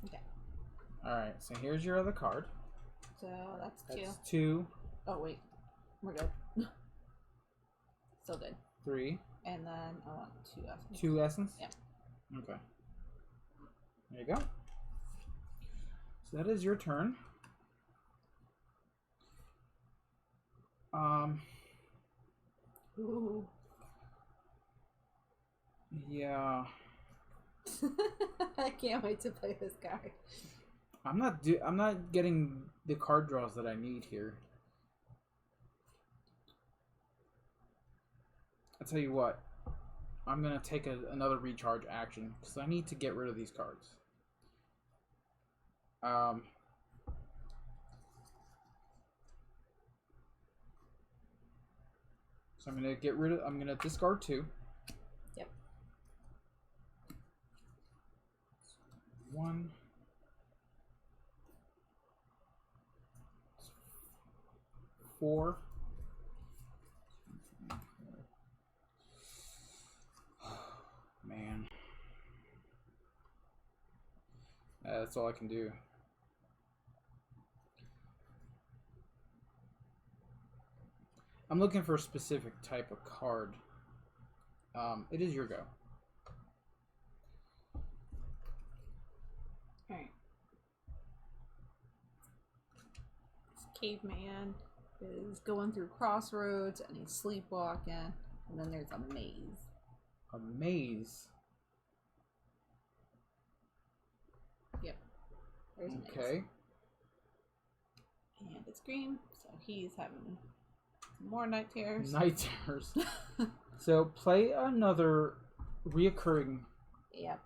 Okay. Alright, so here's your other card. So that's 2. That's 2. Oh, wait. We're good. Still good. 3. And then I want 2 essence. 2 essence? Yeah. Okay. There you go. So that is your turn. Ooh. Yeah. I can't wait to play this card. I'm not getting the card draws that I need here. I'll tell you what. I'm gonna take another recharge action because I need to get rid of these cards. So I'm gonna discard 2. Yep. 1. 4. Man. That's all I can do. I'm looking for a specific type of card. It is your go. Alright. This caveman is going through crossroads and he's sleepwalking. And then there's a maze. A maze? Yep. There's a maze. Okay. And it's green, so he's having some more night terrors. Night terrors. So play another reoccurring. Yep.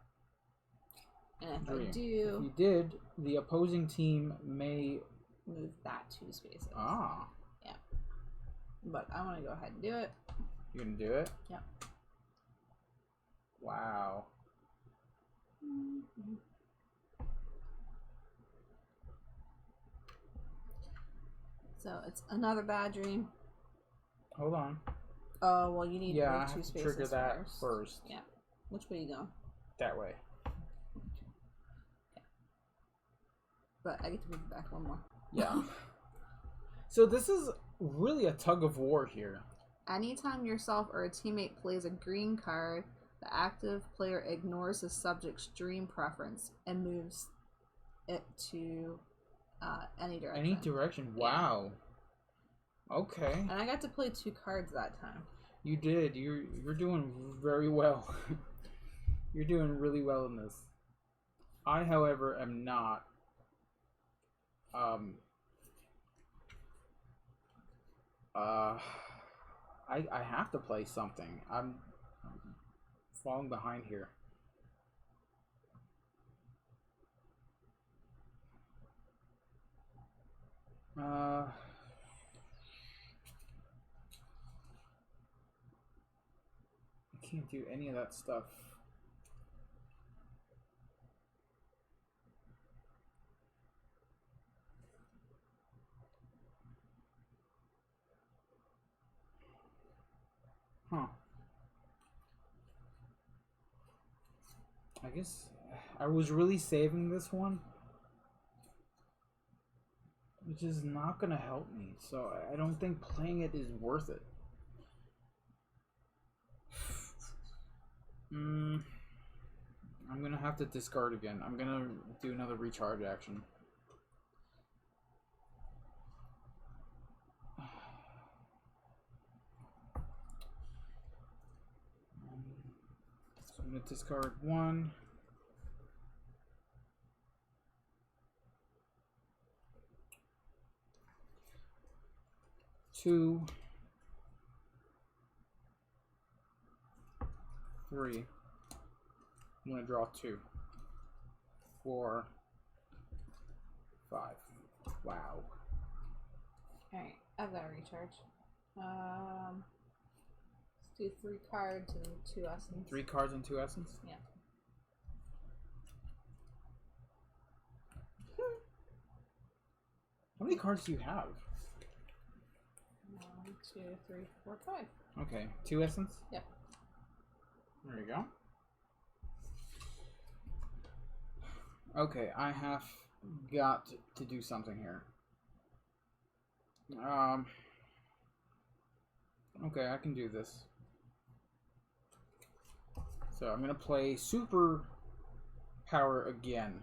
And if dream. I If do, you did, the opposing team may move that 2 spaces. Ah. Yeah. But I want to go ahead and do it. You gonna do it? Yep. Wow. Mm-hmm. So it's another bad dream. Hold on. Oh, well, you need to I move have 2 to spaces trigger that first. first. Yeah. Which way you go? That way. But I get to move it back 1 more. Yeah. So this is really a tug of war here. Anytime yourself or a teammate plays a green card, the active player ignores the subject's dream preference and moves it to any direction. Any direction? Wow. Okay. And I got to play 2 cards that time. You did. You're doing very well. You're doing really well in this. I, however, am not. I have to play something. falling behind here. I can't do any of that stuff. Huh. I guess I was really saving this one, which is not going to help me, so I don't think playing it is worth it. I'm going to have to discard again. I'm going to do another recharge action. So I'm going to discard 1. 2, 3. I'm going to draw 2, 4, 5. Wow. Alright, I've got to recharge. Let's do 3 cards and 2 essence. 3 cards and 2 essence? Yeah. How many cards do you have? 1, 2, 3, 4, 5. Okay, 2 essence? Yep. There you go. Okay, I have got to do something here. Okay, I can do this. So I'm gonna play Super Power again.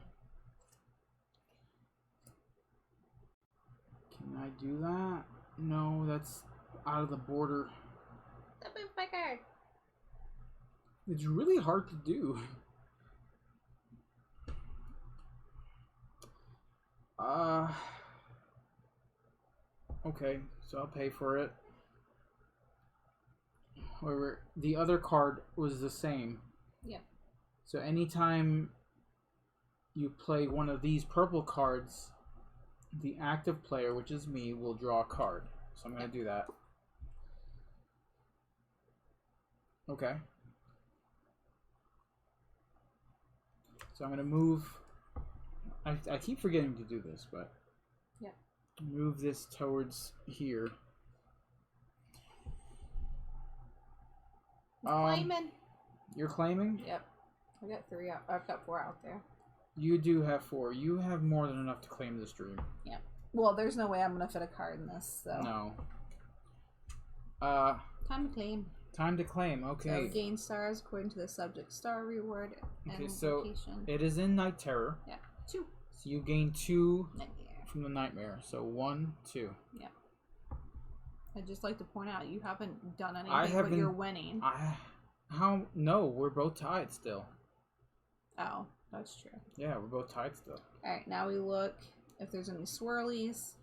Can I do that? No, that's out of the border. That move my card. It's really hard to do. Okay, so I'll pay for it. However, the other card was the same. Yeah. So anytime you play one of these purple cards, the active player, which is me, will draw a card. So I'm going to do that. Okay. So I'm going to move. I keep forgetting to do this, but yeah, move this towards here. Claiming. You're claiming? Yep. I got 3 out. I've got 4 out there. You do have 4. You have more than enough to claim this dream. Yep. Well, there's no way I'm gonna fit a card in this. So. No. Time to claim. Time to claim. Okay. So gain stars according to the subject star reward and Okay, so location. it is in Night Terror. Yeah. 2. So you gain 2 Nightmare. from the nightmare. So 1, 2. Yeah. I'd just like to point out you haven't done anything, but you're winning. No, we're both tied still. Oh, that's true. Yeah, we're both tied still. Alright, now we look if there's any swirlies.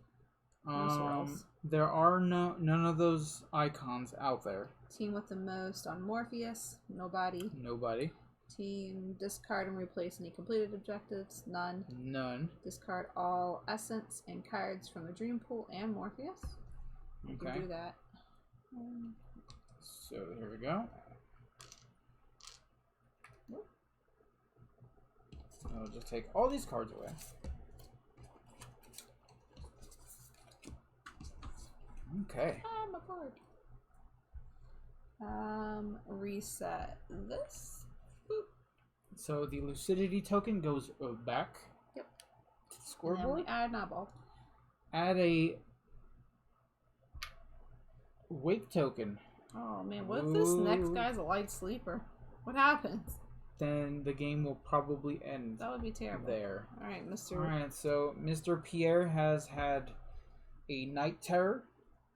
No swirls. There are none of those icons out there. Team with the most on Morpheus. Nobody. Nobody. Team discard and replace any completed objectives. None. None. Discard all essence and cards from the dream pool and Morpheus. You Okay. can do that. So here we go. I'll just take all these cards away. Okay. My card. Reset this. Boop. So the lucidity token goes back. Yep. To the And then scoreboard. we add an eyeball. Add a wake token. Oh man, what if this next guy's a light sleeper? What happens? Then the game will probably end That would be terrible. there. Alright, Mr. Alright, so Mr. Pierre has had a night terror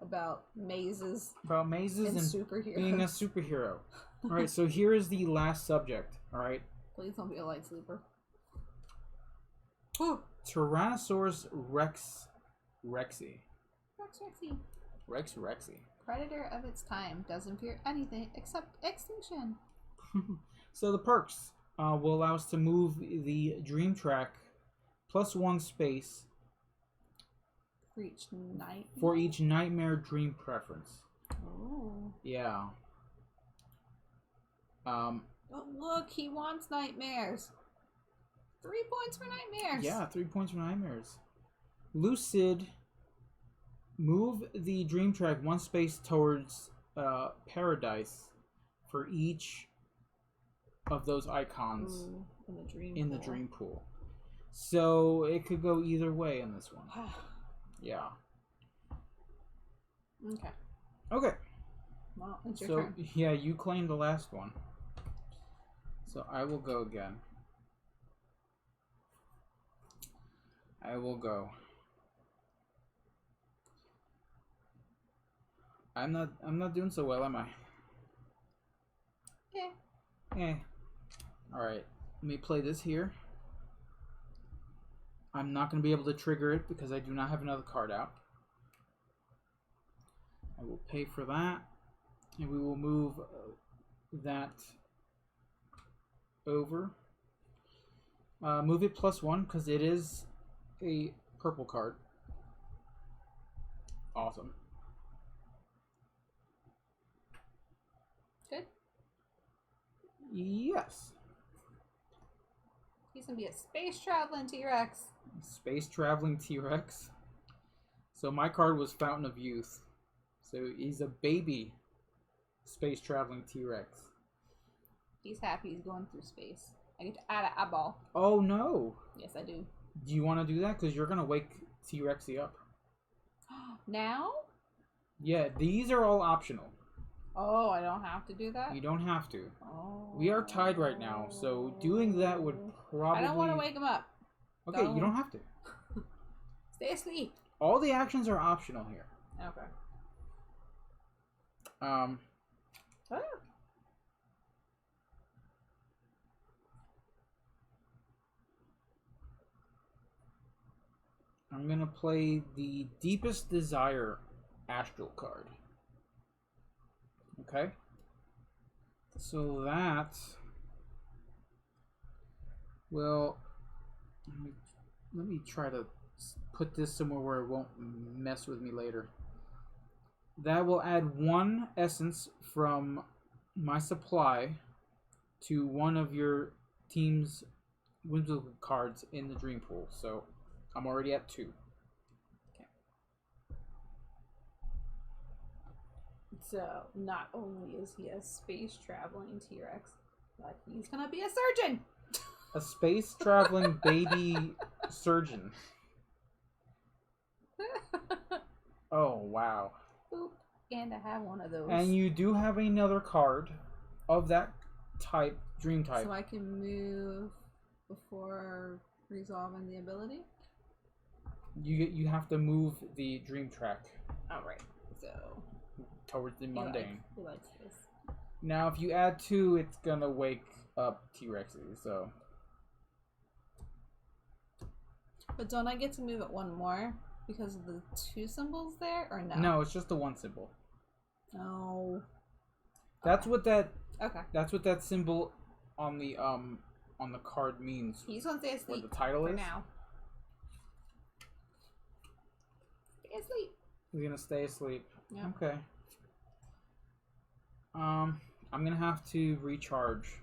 About mazes about mazes and and superheroes. being a superhero. Alright, so here is the last subject. Alright. Please don't be a light sleeper. Whew. Tyrannosaurus Rexy. Rexy. Predator of its time, doesn't fear anything except extinction. So the perks will allow us to move the dream track +1 space for each nightmare dream preference. Oh. Yeah. But look, he wants nightmares. 3 points for nightmares. Yeah, 3 points for nightmares. Lucid, move the dream track 1 space towards paradise for each of those icons. Ooh, in the dream pool. So it could go either way in this one. Yeah. Okay. Okay. Well, it's your So turn. yeah, you claimed the last one. So I will go again. I will go. I'm not doing so well, am I? Yeah. Alright. Let me play this here. I'm not going to be able to trigger it because I do not have another card out. I will pay for that. And we will move that over. Move it +1 because it is a purple card. Awesome. Good. Yes. He's gonna be a space traveling T-Rex. Space traveling T-Rex. So my card was Fountain of Youth. So he's a baby space traveling T-Rex. He's happy he's going through space. I get to add an eyeball. Oh no. Yes, I do. Do you want to do that? Because you're going to wake T-Rexy up. Now? Yeah, these are all optional. Oh, I don't have to do that? You don't have to. Oh. We are tied right now, so doing that would probably... I don't want to wake him up. Okay, you don't have to. Stay asleep. All the actions are optional here. Okay. Oh. I'm going to play the Deepest Desire Astral card. Okay? So that will... Let me try to put this somewhere where it won't mess with me later. That will add 1 essence from my supply to one of your team's whimsical cards in the dream pool. So I'm already at 2. Okay. So not only is he a space traveling T-Rex, but he's gonna be a surgeon. A space traveling baby surgeon. Oh wow. Boop. And I have one of those. And you do have another card of that type, dream type. So I can move before resolving the ability? You have to move the dream track. Alright, so... towards the mundane. He likes this. Now if you add 2, it's gonna wake up T-Rexes, so... But don't I get to move it 1 more? Because of the 2 symbols there, or no? No, it's just the 1 symbol. No. That's what that... Okay. That's what that symbol on the card means. He's gonna stay asleep what the title for is? now. Stay asleep. He's gonna stay asleep. Yeah. Okay. I'm gonna have to recharge.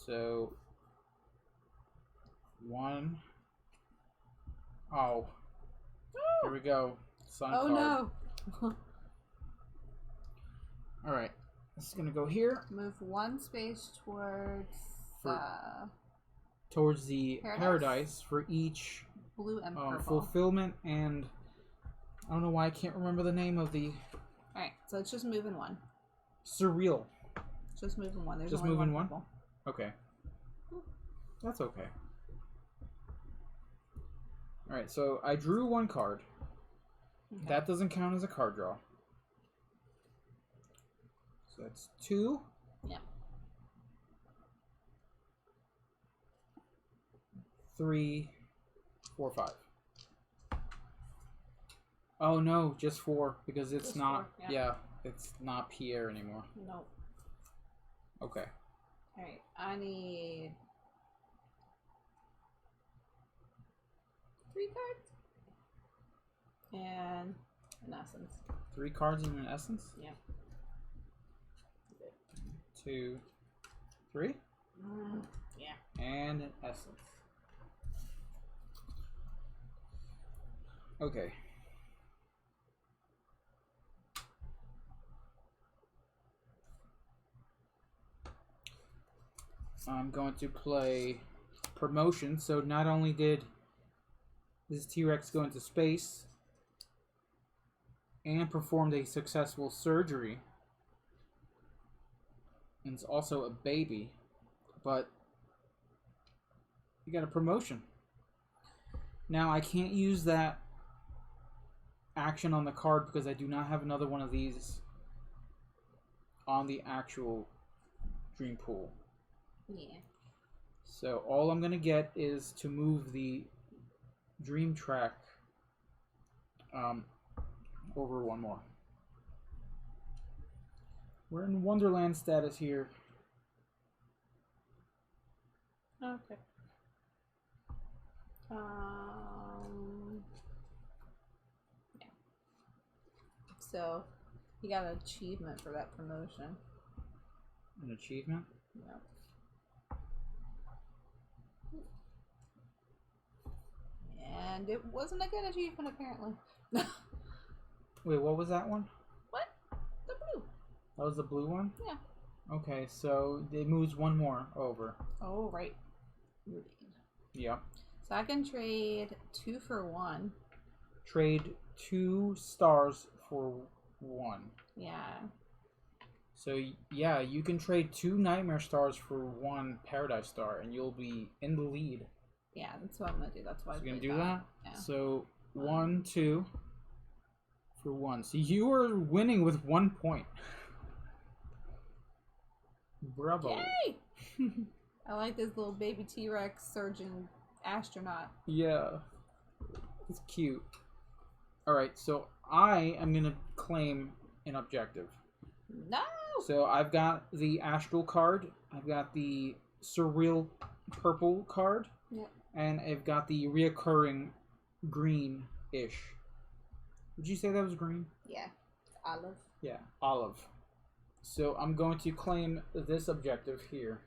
So 1. Oh. Here we go. Sun Oh card. no. Alright. This is gonna go here. Move 1 space towards towards the paradise for each blue and purple. fulfillment, and I don't know why I can't remember the name of the... Alright, so it's just moving 1. Surreal. Just moving 1. There's Just only moving 1 1? purple. Okay. That's okay. Alright, so I drew 1 card. Okay. That doesn't count as a card draw. So that's 2. Yeah. 3, 4, 5. Oh no, just 4 because it's Just not. 4, Yeah, it's not Pierre anymore. Nope. Okay. Alright, I need 3 cards. And an essence. 3 cards in an essence? Yep. 2, 3? Yeah. And an essence. Okay. I'm going to play Promotion. So not only did this T-Rex go into space and performed a successful surgery, and it's also a baby, but you got a promotion. Now I can't use that action on the card because I do not have another one of these on the actual dream pool. Yeah. So all I'm gonna get is to move the dream track over 1 more. We're in Wonderland status here. Okay. Yeah. So, you got an achievement for that promotion. An achievement? Yep. And it wasn't a good achievement, apparently. Wait, what was that one? What? The blue. That was the blue one? Yeah. Okay, so it moves 1 more over. Oh, right. Moving. Yep. So I can trade 2 for 1. Trade 2 stars for 1. Yeah. So yeah, you can trade 2 Nightmare Stars for 1 Paradise Star, and you'll be in the lead. Yeah, that's what I'm gonna do. That's why So I you're gonna played do that? Yeah. So 1, 2 for 1. So you are winning with 1 point. Bravo. Yay! I like this little baby T-Rex surgeon astronaut. Yeah. It's cute. Alright, so I am gonna claim an objective. No! So I've got the Astral card, I've got the Surreal purple card, Yep. and I've got the reoccurring green-ish. Would you say that was green? Yeah. Olive. Yeah, olive. So I'm going to claim this objective here.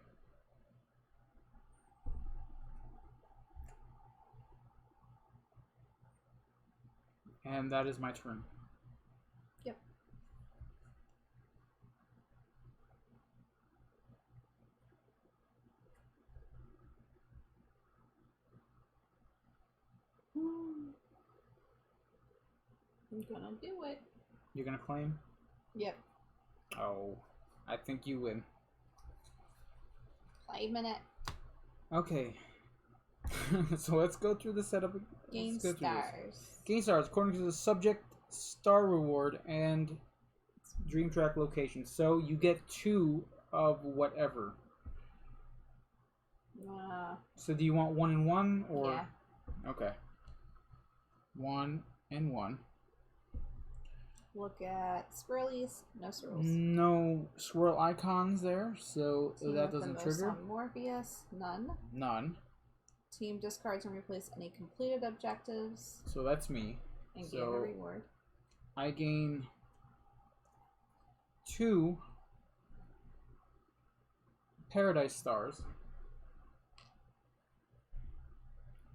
And that is my turn. Yep. I'm gonna do it. You're gonna claim? Yep. Oh, I think you win. Claiming it. Okay. So let's go through the setup. Gain Let's go through this. stars. Gain stars according to the subject star reward and dream track location. So you get 2 of whatever. So do you want 1 and 1 or? Yeah. Okay. 1 and 1. Look at swirlies. No swirls. No swirl icons there, so Team that with the doesn't most trigger. on Morpheus. None. None. Team discards and replace any completed objectives So that's me. and gain a So reward. I gain 2 Paradise Stars.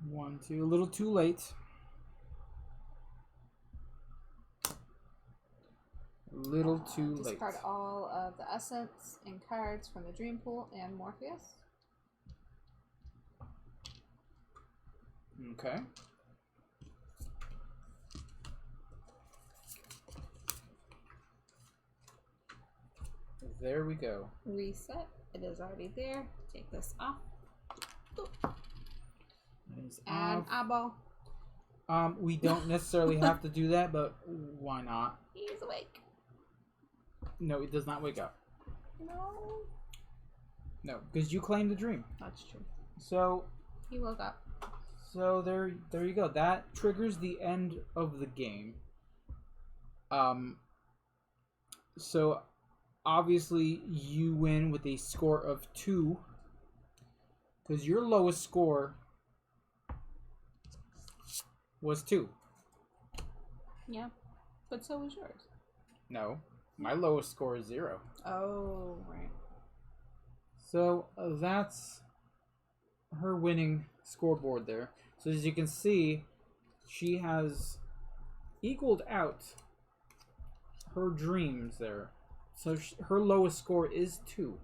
1, 2. A little too late. A little too late. Discard all of the essence and cards from the dream pool and Morpheus. Okay. There we go. Reset. It is already there. Take this off. Ooh. That is And off. eyeball. We don't necessarily have to do that, but why not? He's awake. No, it does not wake up. No. No, because you claimed the dream. That's true. So He woke up. there you go. That triggers the end of the game. So obviously you win with a score of 2, because your lowest score was 2. Yeah. But so was yours. No, my lowest score is 0. Oh, right. So that's her winning scoreboard there. So as you can see, she has equaled out her dreams there. So her lowest score is 2.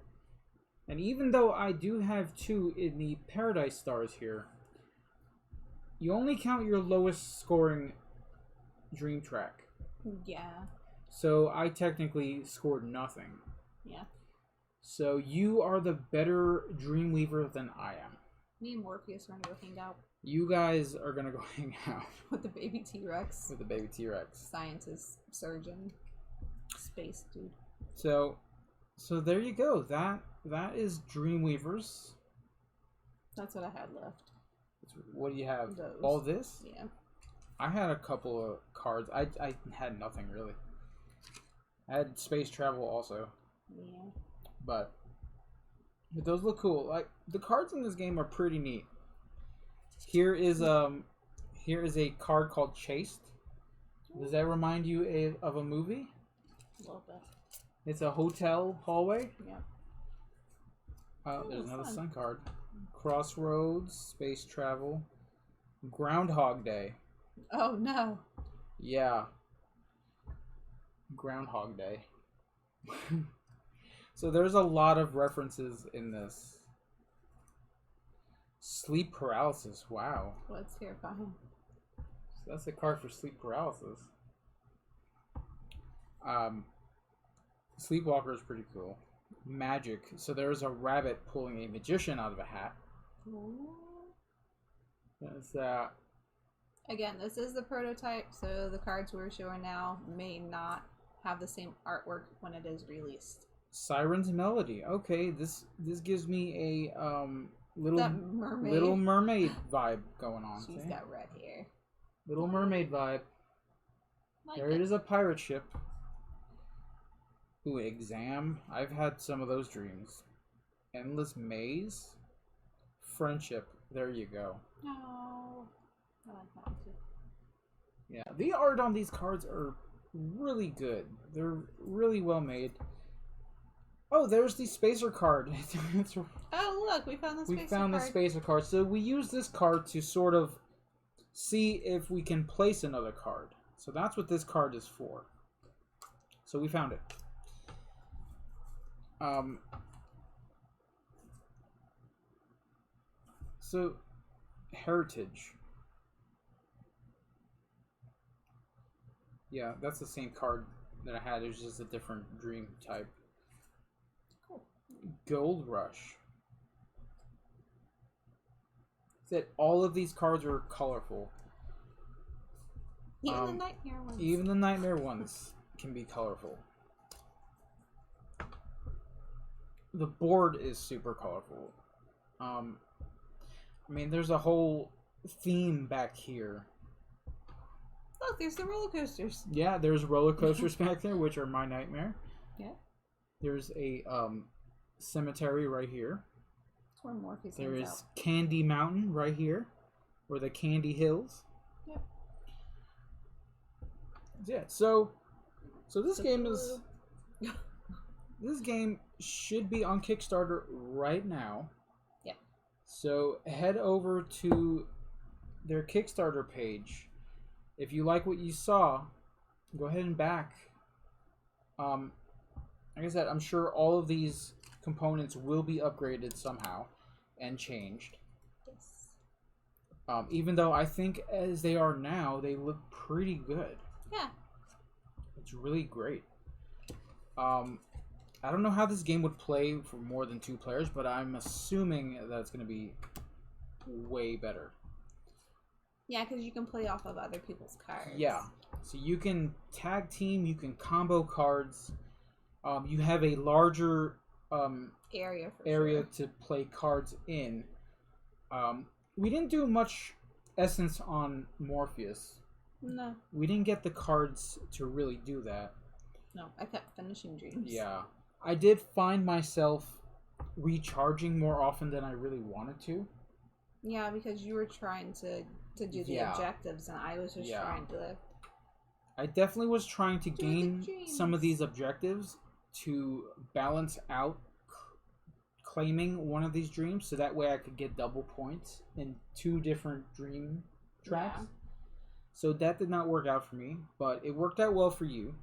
And even though I do have 2 in the Paradise Stars here, you only count your lowest scoring dream track. Yeah. So I technically scored nothing. Yeah. So you are the better Dreamweaver than I am. Me and Morpheus are gonna go hang out You guys are gonna go hang out with the baby T-Rex. with the baby T-Rex. Scientist, surgeon, space dude. So there you go. That is Dreamweavers. That's what I had left. What do you have? Those. All this? Yeah. I had a couple of cards. I had nothing really. I had space travel also, Yeah. but those look cool. Like the cards in this game are pretty neat. Here is a card called Chased. Does that remind you of a movie? A little bit. It's a hotel hallway. Yeah. There's another fun. sun card. Crossroads, space travel, Groundhog Day. Oh no. Yeah. Groundhog Day. So there's a lot of references in this. Sleep paralysis. Wow. What's terrifying? So that's a card for sleep paralysis. Sleepwalker is pretty cool. Magic. So there's a rabbit pulling a magician out of a hat. Ooh. That's Again, this is the prototype, so the cards we're showing now may not have the same artwork when it is released. Siren's Melody. Okay, this gives me a That mermaid. Little Mermaid vibe going on. She's see? got red hair. Little Mermaid vibe. Like There it is, a pirate ship. Ooh, exam. I've had some of those dreams. Endless Maze. Friendship. There you go. No. I like that one too. Yeah, the art on these cards are really good. They're really well made. Oh, there's the spacer card. Oh, look, we found the spacer We found the card. spacer card. So we use this card to sort of see if we can place another card. So that's what this card is for. So we found it. So Heritage. Yeah, that's the same card that I had. It was just a different dream type. Cool. Gold Rush. That all of these cards are colorful. Even the nightmare ones. Even the nightmare ones can be colorful. The board is super colorful. I mean, there's a whole theme back here. Look, there's the roller coasters. Yeah, there's roller coasters back there, which are my nightmare. Yeah. There's a cemetery right here. That's where Morpheus There hangs is Candy Mountain right here, or the Candy Hills. Yep. Yeah. So this game is. This game should be on Kickstarter right now. Yeah. So head over to their Kickstarter page. If you like what you saw, go ahead and back. Like I said, I'm sure all of these components will be upgraded somehow and changed. Yes. Even though I think as they are now, they look pretty good. Yeah. It's really great. I don't know how this game would play for more than 2 players, but I'm assuming that it's going to be way better. Yeah, because you can play off of other people's cards. Yeah. So you can tag team, you can combo cards. You have a larger Area for area sure. to play cards in. We didn't do much essence on Morpheus. No. We didn't get the cards to really do that. No, I kept finishing dreams. Yeah. I did find myself recharging more often than I really wanted to. Yeah, because you were trying to do the objectives, and I was just trying to... I definitely was trying to do gain the some of these objectives to balance out claiming one of these dreams, so that way I could get double points in 2 different dream tracks. Yeah. So that did not work out for me, but it worked out well for you.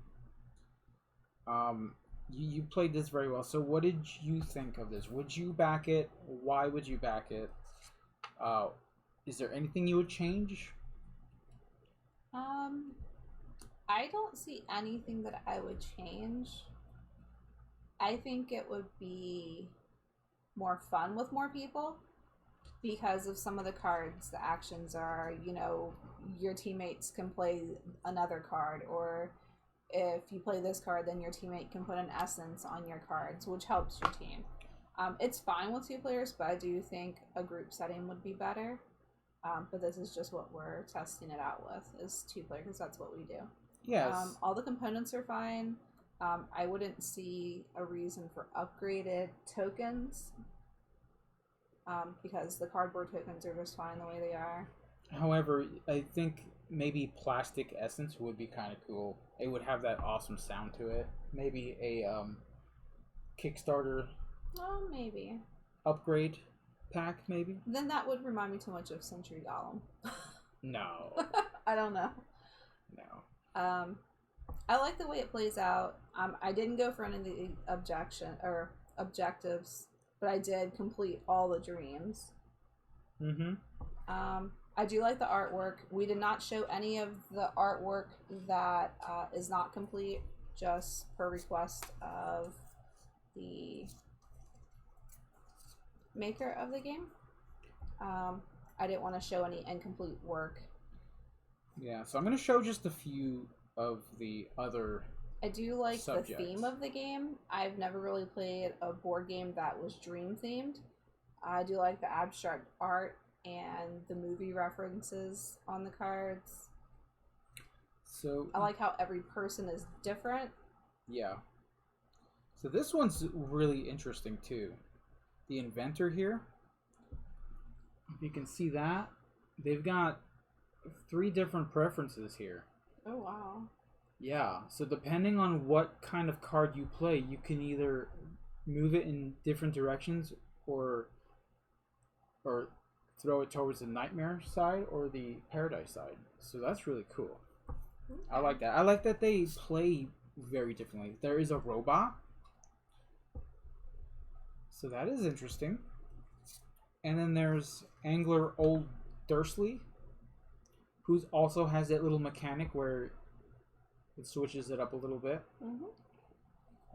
You played this very well. So what did you think of this? Would you back it? Why would you back it? Is there anything you would change? I don't see anything that I would change. I think it would be more fun with more people because of some of the cards. The actions are, you know, your teammates can play another card, or if you play this card, then your teammate can put an essence on your cards, which helps your team. It's fine with 2 players, but I do think a group setting would be better. But this is just what we're testing it out with, is 2 players, because that's what we do. Yes. All the components are fine. I wouldn't see a reason for upgraded tokens, because the cardboard tokens are just fine the way they are. However, I think maybe plastic essence would be kind of cool. It would have that awesome sound to it. Maybe a Kickstarter Maybe. upgrade pack, maybe? Then that would remind me too much of Century Golem. No. I don't know. No. I like the way it plays out. I didn't go for any of the objectives, but I did complete all the dreams. Mm-hmm. I do like the artwork. We did not show any of the artwork that is not complete, just per request of the maker of the game. I didn't want to show any incomplete work. Yeah, so I'm going to show just a few of the other I do like subjects. The theme of the game. I've never really played a board game that was dream themed. I do like the abstract art and the movie references on the cards. So I like how every person is different. Yeah. So this one's really interesting too. The inventor here. If you can see that, they've got 3 different preferences here. Oh wow. Yeah, so depending on what kind of card you play, you can either move it in different directions or throw it towards the nightmare side or the paradise side. So that's really cool. Okay. I like that. I like that they play very differently. There is a robot. So that is interesting. And then there's Angler Old Dursley, who also has that little mechanic where it switches it up a little bit. Mm-hmm.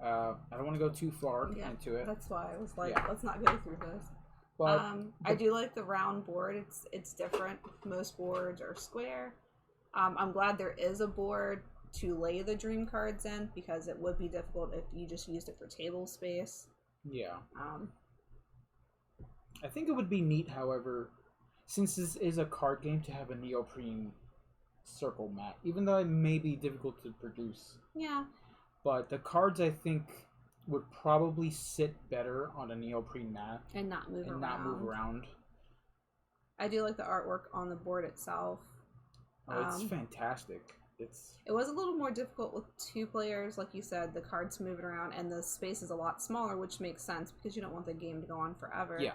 I don't want to go too far into it. That's why I was like, let's not go through this. But I do like the round board. It's different. Most boards are square. I'm glad there is a board to lay the dream cards in, because it would be difficult if you just used it for table space. Yeah. I think it would be neat, however, since this is a card game, to have a neoprene circle mat, even though it may be difficult to produce. Yeah. But the cards, I think, would probably sit better on a neoprene mat And not move around. I do like the artwork on the board itself. Oh, it's fantastic. It was a little more difficult with 2 players, like you said. The cards moving around, and the space is a lot smaller, which makes sense because you don't want the game to go on forever. Yeah.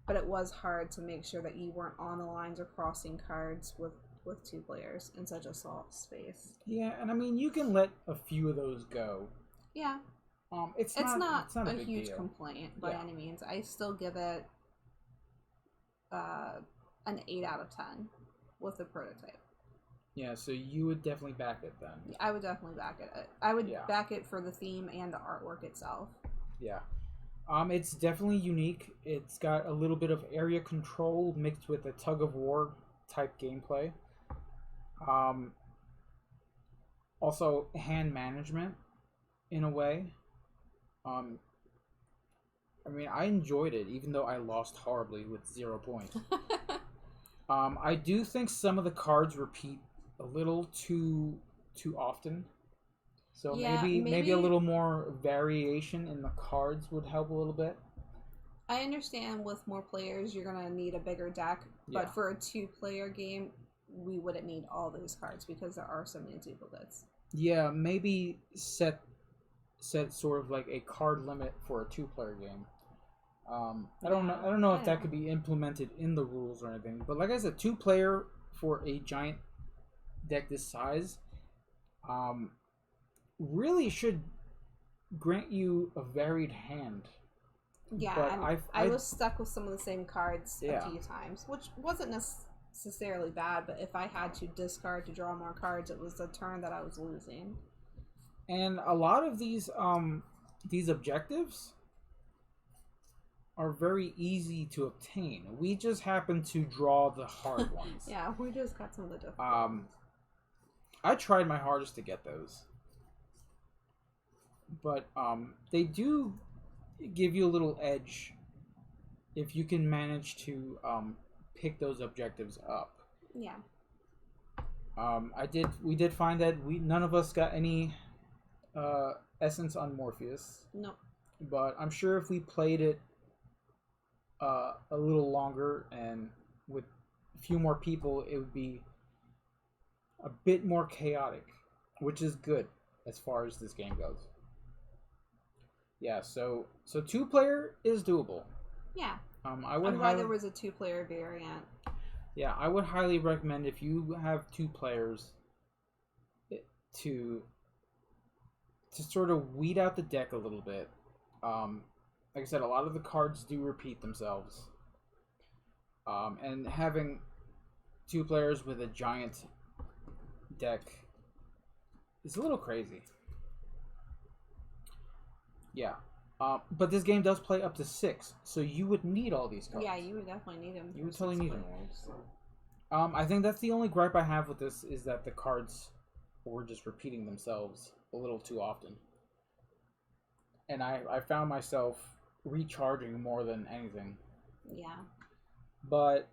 But it was hard to make sure that you weren't on the lines or crossing cards with 2 players in such a small space. Yeah, and I mean, you can let a few of those go. Yeah. It's not a big huge deal. complaint by any means. I still give it an 8 out of 10 with the prototype. Yeah, so you would definitely back it then. I would definitely back it. I would back it for the theme and the artwork itself. Yeah. It's definitely unique. It's got a little bit of area control mixed with a tug of war type gameplay. Also hand management in a way. I mean, I enjoyed it, even though I lost horribly with 0 points. I do think some of the cards repeat a little too often. So Yeah, maybe a little more variation in the cards would help a little bit. I understand with more players you're gonna need a bigger deck, but Yeah. for a 2-player game, we wouldn't need all those cards because there are so many duplicates. Yeah, maybe set sort of like a card limit for a 2-player game. I don't know if that could be implemented in the rules or anything, but like I said, 2-player for a giant deck this size, really should grant you a varied hand. Yeah, but I was stuck with some of the same cards Yeah. a few times, which wasn't necessarily bad, but if I had to discard to draw more cards, it was a turn that I was losing. And a lot of these objectives are very easy to obtain. We just happen to draw the hard ones. Yeah, we just got some of the difficult ones. I tried my hardest to get those. But they do give you a little edge if you can manage to pick those objectives up. Yeah. We did find that none of us got any essence on Morpheus. No. But I'm sure if we played it a little longer and with a few more people, it would be a bit more chaotic, which is good as far as this game goes. Yeah, so 2-player is doable. Yeah. I'm glad there was a 2-player variant. Yeah, I would highly recommend if you have 2 players to sort of weed out the deck a little bit. Like I said, a lot of the cards do repeat themselves. And having 2 players with a giant deck is a little crazy. Yeah. But this game does play up to 6, so you would need all these cards. Yeah, you would definitely need them. You would totally need them. Players. I think that's the only gripe I have with this is that the cards were just repeating themselves a little too often. And I found myself recharging more than anything. Yeah. But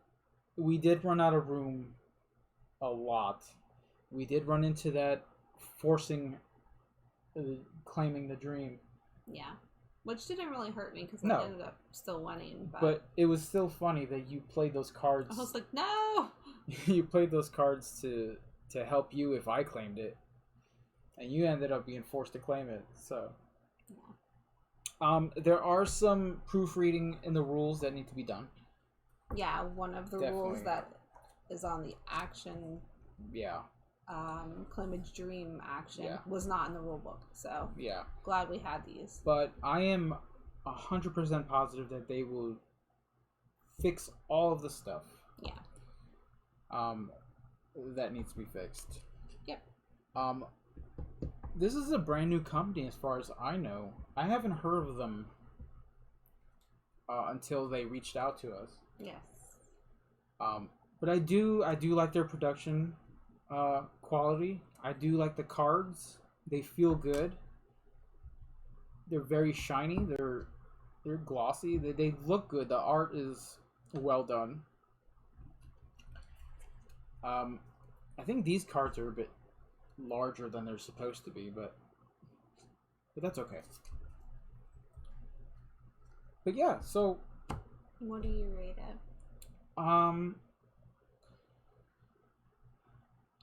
we did run out of room a lot. We did run into that forcing claiming the dream. Yeah. Which didn't really hurt me because No. I ended up still winning. But it was still funny that you played those cards. I was like, no! You played those cards to help you if I claimed it. And you ended up being forced to claim it. So there are some proofreading in the rules that need to be done. Yeah, one of the rules that is on the action claimage dream action was not in the rule book, so glad we had these. But I am 100% positive that they will fix all of the stuff that needs to be fixed. Yep. This is a brand new company as far as I know. I haven't heard of them until they reached out to us. Yes. But I do like their production quality. I do like the cards. They feel good. They're very shiny. They're glossy. They look good. The art is well done. I think these cards are a bit larger than they're supposed to be, but that's okay. But yeah, so what do you rate it?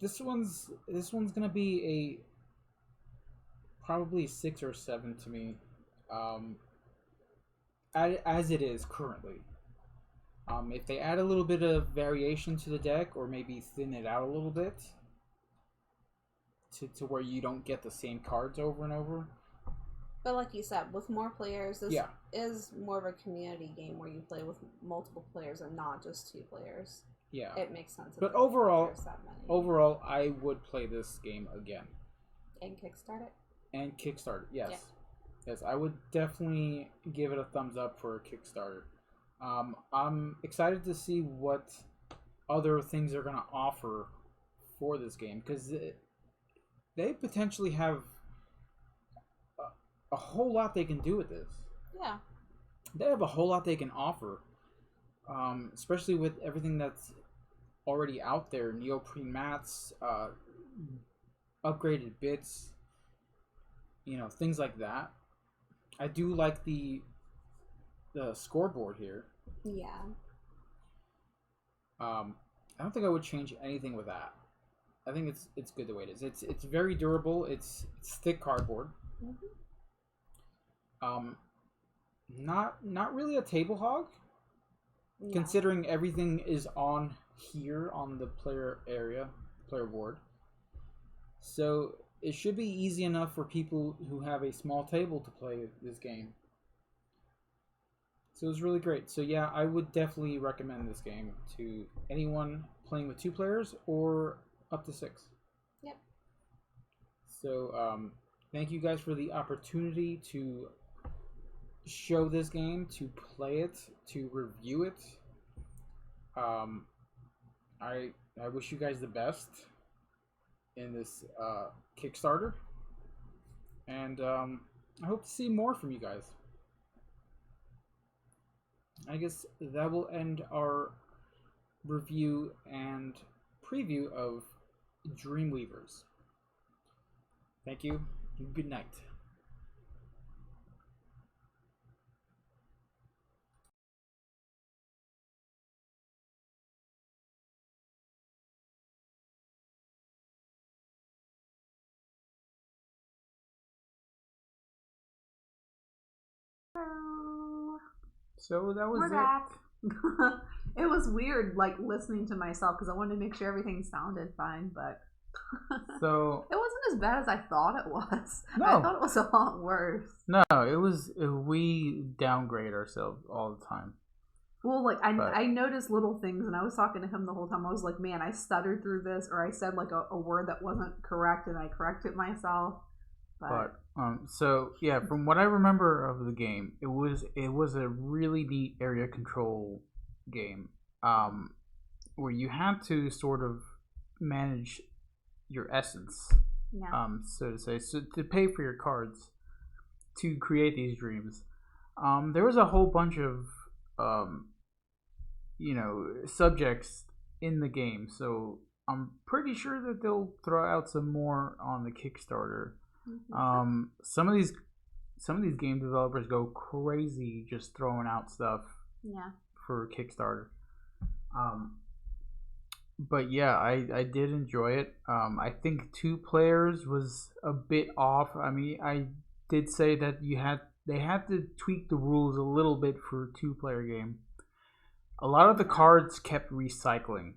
This one's gonna be probably 6 or 7 to me, as it is currently. If they add a little bit of variation to the deck, or maybe thin it out a little bit, to where you don't get the same cards over and over. But like you said, with more players, this is more of a community game where you play with multiple players and not just 2 players. Yeah, it makes sense. But overall, I would play this game again. And kickstart it. And kickstart it, yes. Yeah. Yes, I would definitely give it a thumbs up for a Kickstarter. I'm excited to see what other things they're going to offer for this game, because they potentially have a whole lot they can do with this. Yeah. They have a whole lot they can offer, especially with everything that's already out there, neoprene mats, upgraded bits, things like that. I do like the scoreboard here. Yeah. I don't think I would change anything with that. I think it's good the way it is. It's very durable. It's thick cardboard. Not really a table hog, No. considering everything is on here on the player board. So it should be easy enough for people who have a small table to play this game. So it was really great. So yeah, I would definitely recommend this game to anyone playing with 2 players or up to 6. Yep. So thank you guys for the opportunity to show this game, to play it, to review it. I wish you guys the best in this Kickstarter, and I hope to see more from you guys. I guess that will end our review and preview of Dreamweavers. Thank you, and good night. So that was We're it. back. It was weird, like listening to myself because I wanted to make sure everything sounded fine, but So it wasn't as bad as I thought it was. No. I thought it was a lot worse. no, it was we downgrade ourselves all the time. Well, like But- I noticed little things, and I was talking to him the whole time. I was like, man, I stuttered through this, or I said like a word that wasn't correct, and I corrected myself. But so yeah, from what I remember of the game, it was a really neat area control game, where you had to sort of manage your essence, yeah, so to say, so to pay for your cards to create these dreams. There was a whole bunch of subjects in the game, so I'm pretty sure that they'll throw out some more on the Kickstarter. Some of these game developers go crazy just throwing out stuff yeah. for Kickstarter. But yeah, I did enjoy it. I think 2 players was a bit off. I mean, I did say that they had to tweak the rules a little bit for a 2-player game. A lot of the cards kept recycling,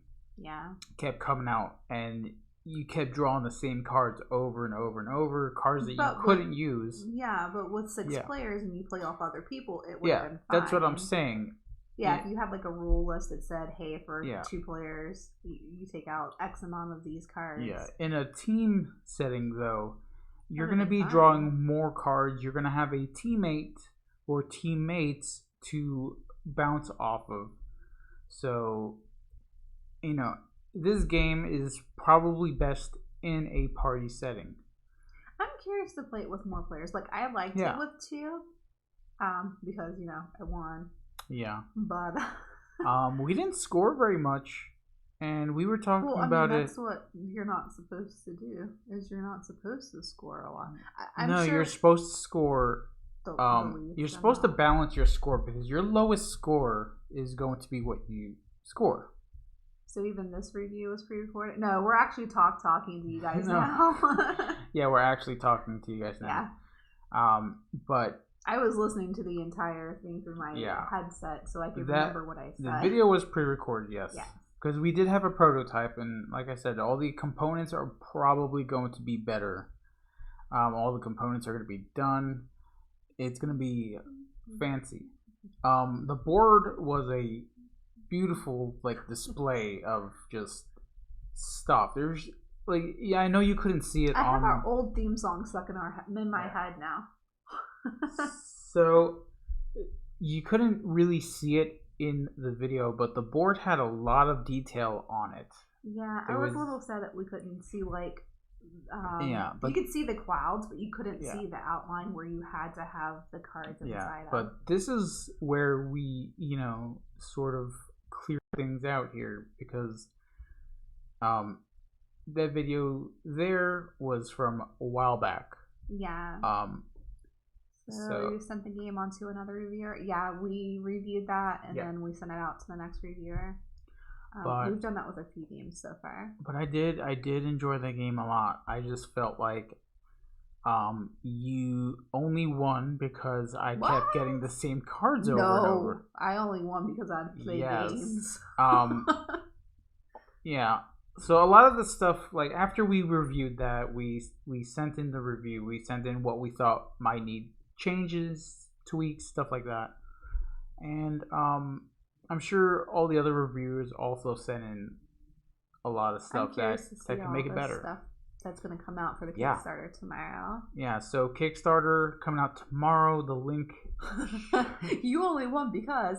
kept coming out, and you kept drawing the same cards over and over and over, cards that you couldn't use. Yeah, but with 6 Yeah. players and you play off other people, it would have been fine. That's what I'm saying. Yeah, if you had like a rule list that said, hey, for Yeah. 2 players, you take out X amount of these cards. Yeah, in a team setting though, you're That'd going to be be fine. drawing more cards. You're going to have a teammate or teammates to bounce off of. So, this game is probably best in a party setting. I'm curious to play it with more players. Like, I liked Yeah. it with 2, because, I won. Yeah. But, We didn't score very much, and we were talking well, I about mean, it. that's what you're not supposed to do, is you're not supposed to score a lot. I'm No, sure you're supposed to score. the leads You're and supposed to all. balance your score because your lowest score is going to be what you score. So even this review was pre-recorded? No, we're actually talking to you guys No. now. Yeah, we're actually talking to you guys now. Yeah. But I was listening to the entire thing through my Yeah. headset, so I could That- remember what I said. the video was pre-recorded, yes. Yeah. Because we did have a prototype, and like I said, all the components are probably going to be better. All the components are going to be done. It's going to be fancy. The board was a beautiful display of just stuff. There's I know you couldn't see it I on have our old theme song stuck in my head now. So you couldn't really see it in the video, but the board had a lot of detail on it. Yeah, I was a little sad that we couldn't see but you could see the clouds, but you couldn't Yeah. see the outline where you had to have the cards inside of. But this is where we sort of clear things out here, because that video there was from a while back. Yeah. So you sent the game on to another reviewer. Yeah, we reviewed that and then we sent it out to the next reviewer. We've done that with a few games so far. But I did enjoy that game a lot. I just felt like you only won because I kept getting the same cards over and over. I only won because I played games. Yeah. So a lot of the stuff, like after we reviewed that, we sent in the review. We sent in what we thought might need changes, tweaks, stuff like that. And I'm sure all the other reviewers also sent in a lot of stuff that can make it better. Stuff that's going to come out for the Kickstarter tomorrow. Yeah, so Kickstarter coming out tomorrow. The link. You only won because,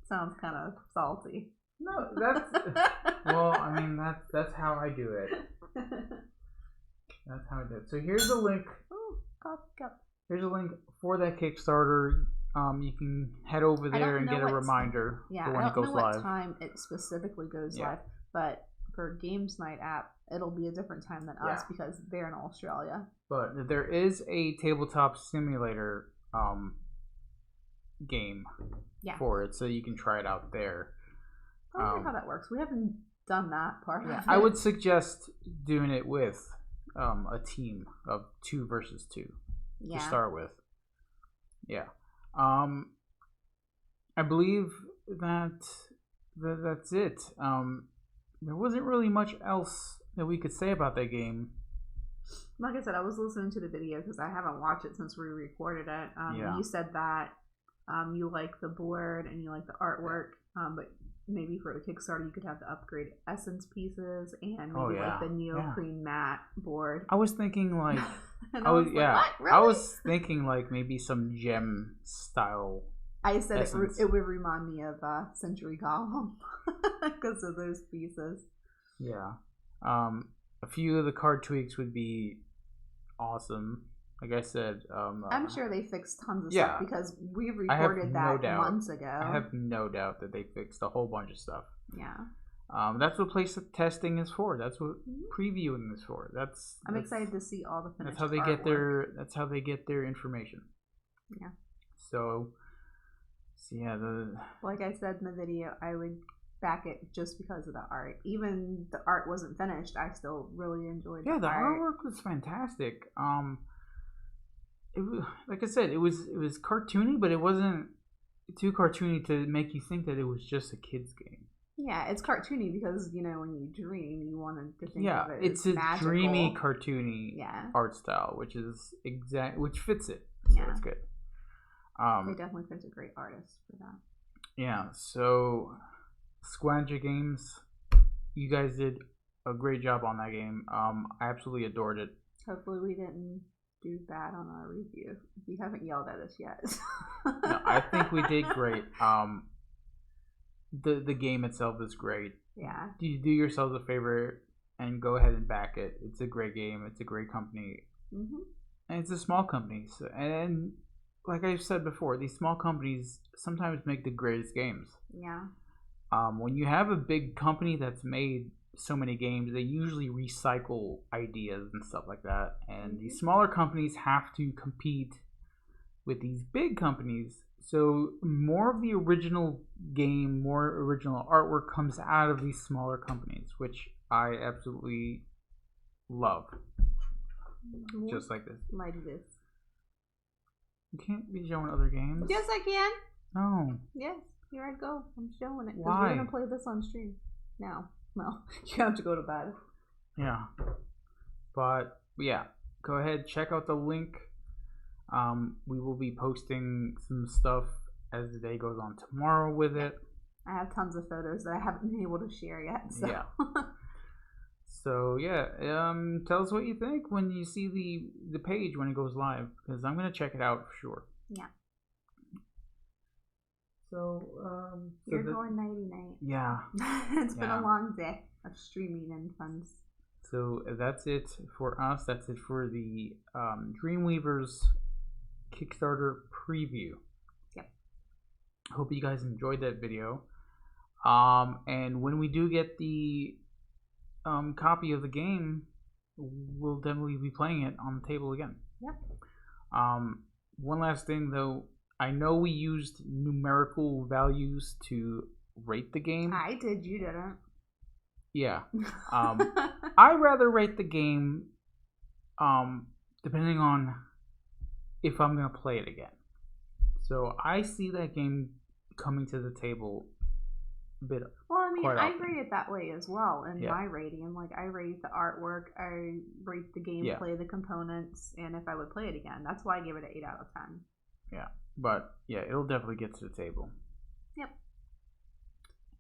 sounds kind of salty. No, that's well. I mean, that's how I do it. That's how I do it. So here's the link. Oh, coffee cup. Here's a link for that Kickstarter. You can head over there and get a reminder for when it goes live. I don't know what time it specifically goes live, but for Games Night app, it'll be a different time than us because they're in Australia. But there is a tabletop simulator game for it, so you can try it out there. I wonder how that works. We haven't done that part of it. I would suggest doing it with a team of 2 versus 2 to start with. Yeah. I believe that's it. There wasn't really much else that we could say about that game. Like I said, I was listening to the video because I haven't watched it since we recorded it. You said that you like the board and you like the artwork, but maybe for the Kickstarter you could have the upgraded essence pieces and maybe like the neoprene matte board. I was thinking like I was really? I was thinking like maybe some gem style. I said it would remind me of Century Golem because of those pieces. Yeah. A few of the card tweaks would be awesome. Like I said, I'm sure they fixed tons of stuff because we recorded that months ago. I have no doubt that they fixed a whole bunch of stuff. Yeah. That's what place testing is for. That's what previewing is for. I'm excited to see all the finished That's how they get their. That's how they get their information. Yeah. So yeah, like I said in the video, I would back it just because of the art. Even the art wasn't finished, I still really enjoyed the art. Yeah, the artwork was fantastic. It was, like I said, it was cartoony, but it wasn't too cartoony to make you think that it was just a kid's game. Yeah, it's cartoony because, you know, when you dream, you want to think of it it's as a magical. dreamy, cartoony art style, which fits it. So it's good. They definitely picked a great artist for that. Yeah, so Squanga Games, you guys did a great job on that game. I absolutely adored it. Hopefully we didn't do bad on our review. You haven't yelled at us yet. No, I think we did great. The game itself is great. Yeah. Do yourselves a favor and go ahead and back it. It's a great game. It's a great company. Mm-hmm. And it's a small company. So, and like I've said before, these small companies sometimes make the greatest games. Yeah. When you have a big company that's made so many games, they usually recycle ideas and stuff like that. And these smaller companies have to compete with these big companies. So more of the original game, more original artwork comes out of these smaller companies, which I absolutely love. Just like this. Like this. You can't be showing other games. Yes, I can. No. Yes, here I go. I'm showing it. Because Why? we're going to play this on stream now. Well, you have to go to bed. Yeah. But, yeah. Go ahead, check out the link. We will be posting some stuff as the day goes on tomorrow with it. I have tons of photos that I haven't been able to share yet. So. Yeah. So yeah, tell us what you think when you see the page when it goes live, because I'm gonna check it out for sure. Yeah. So you're going nighty night. Yeah. It's been a long day of streaming and fun. So that's it for us. That's it for the Dreamweavers Kickstarter preview. Yep. Hope you guys enjoyed that video. And when we do get the copy of the game, we'll definitely be playing it on the table again. Yep. One last thing though, I know we used numerical values to rate the game. I did, you didn't. Yeah. I rather rate the game depending on if I'm gonna play it again. So I see that game coming to the table a bit. Well, I mean, quite I often. rate it that way as well in Yeah. my rating. Like, I rate the artwork, I rate the gameplay, the components, and if I would play it again. That's why I give it an 8 out of 10. Yeah, but yeah, it'll definitely get to the table. Yep.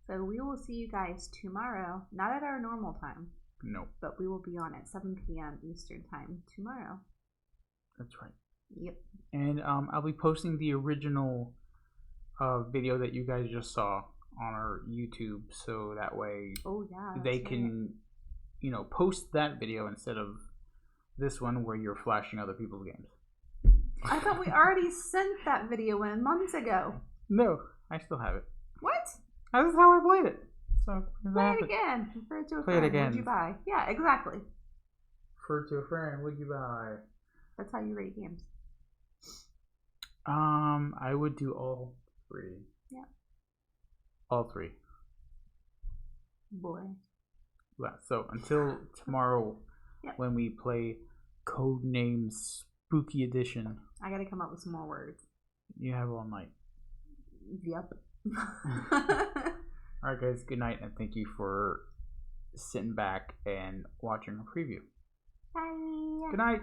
So we will see you guys tomorrow. Not at our normal time, No, but we will be on at 7 p.m. Eastern time tomorrow. that's right. Yep. And I'll be posting the original video that you guys just saw on our YouTube, so that way Oh, yeah. they that's can, post that video instead of this one where you're flashing other people's games. right. I thought we already sent that video in months ago. No, I still have it. What? This is how I played it. So Play it again. Refer to a Play it friend. again. What'd you buy? Yeah, exactly. Refer to a friend. What'd you buy? That's how you rate games. I would do all three. Yeah. All three. Boy. Yeah, so until tomorrow, Yep. when we play Codename Spooky Edition, I gotta come up with some more words. you have all night. Yep. Alright guys, good night, and thank you for sitting back and watching a preview. Bye. Good night.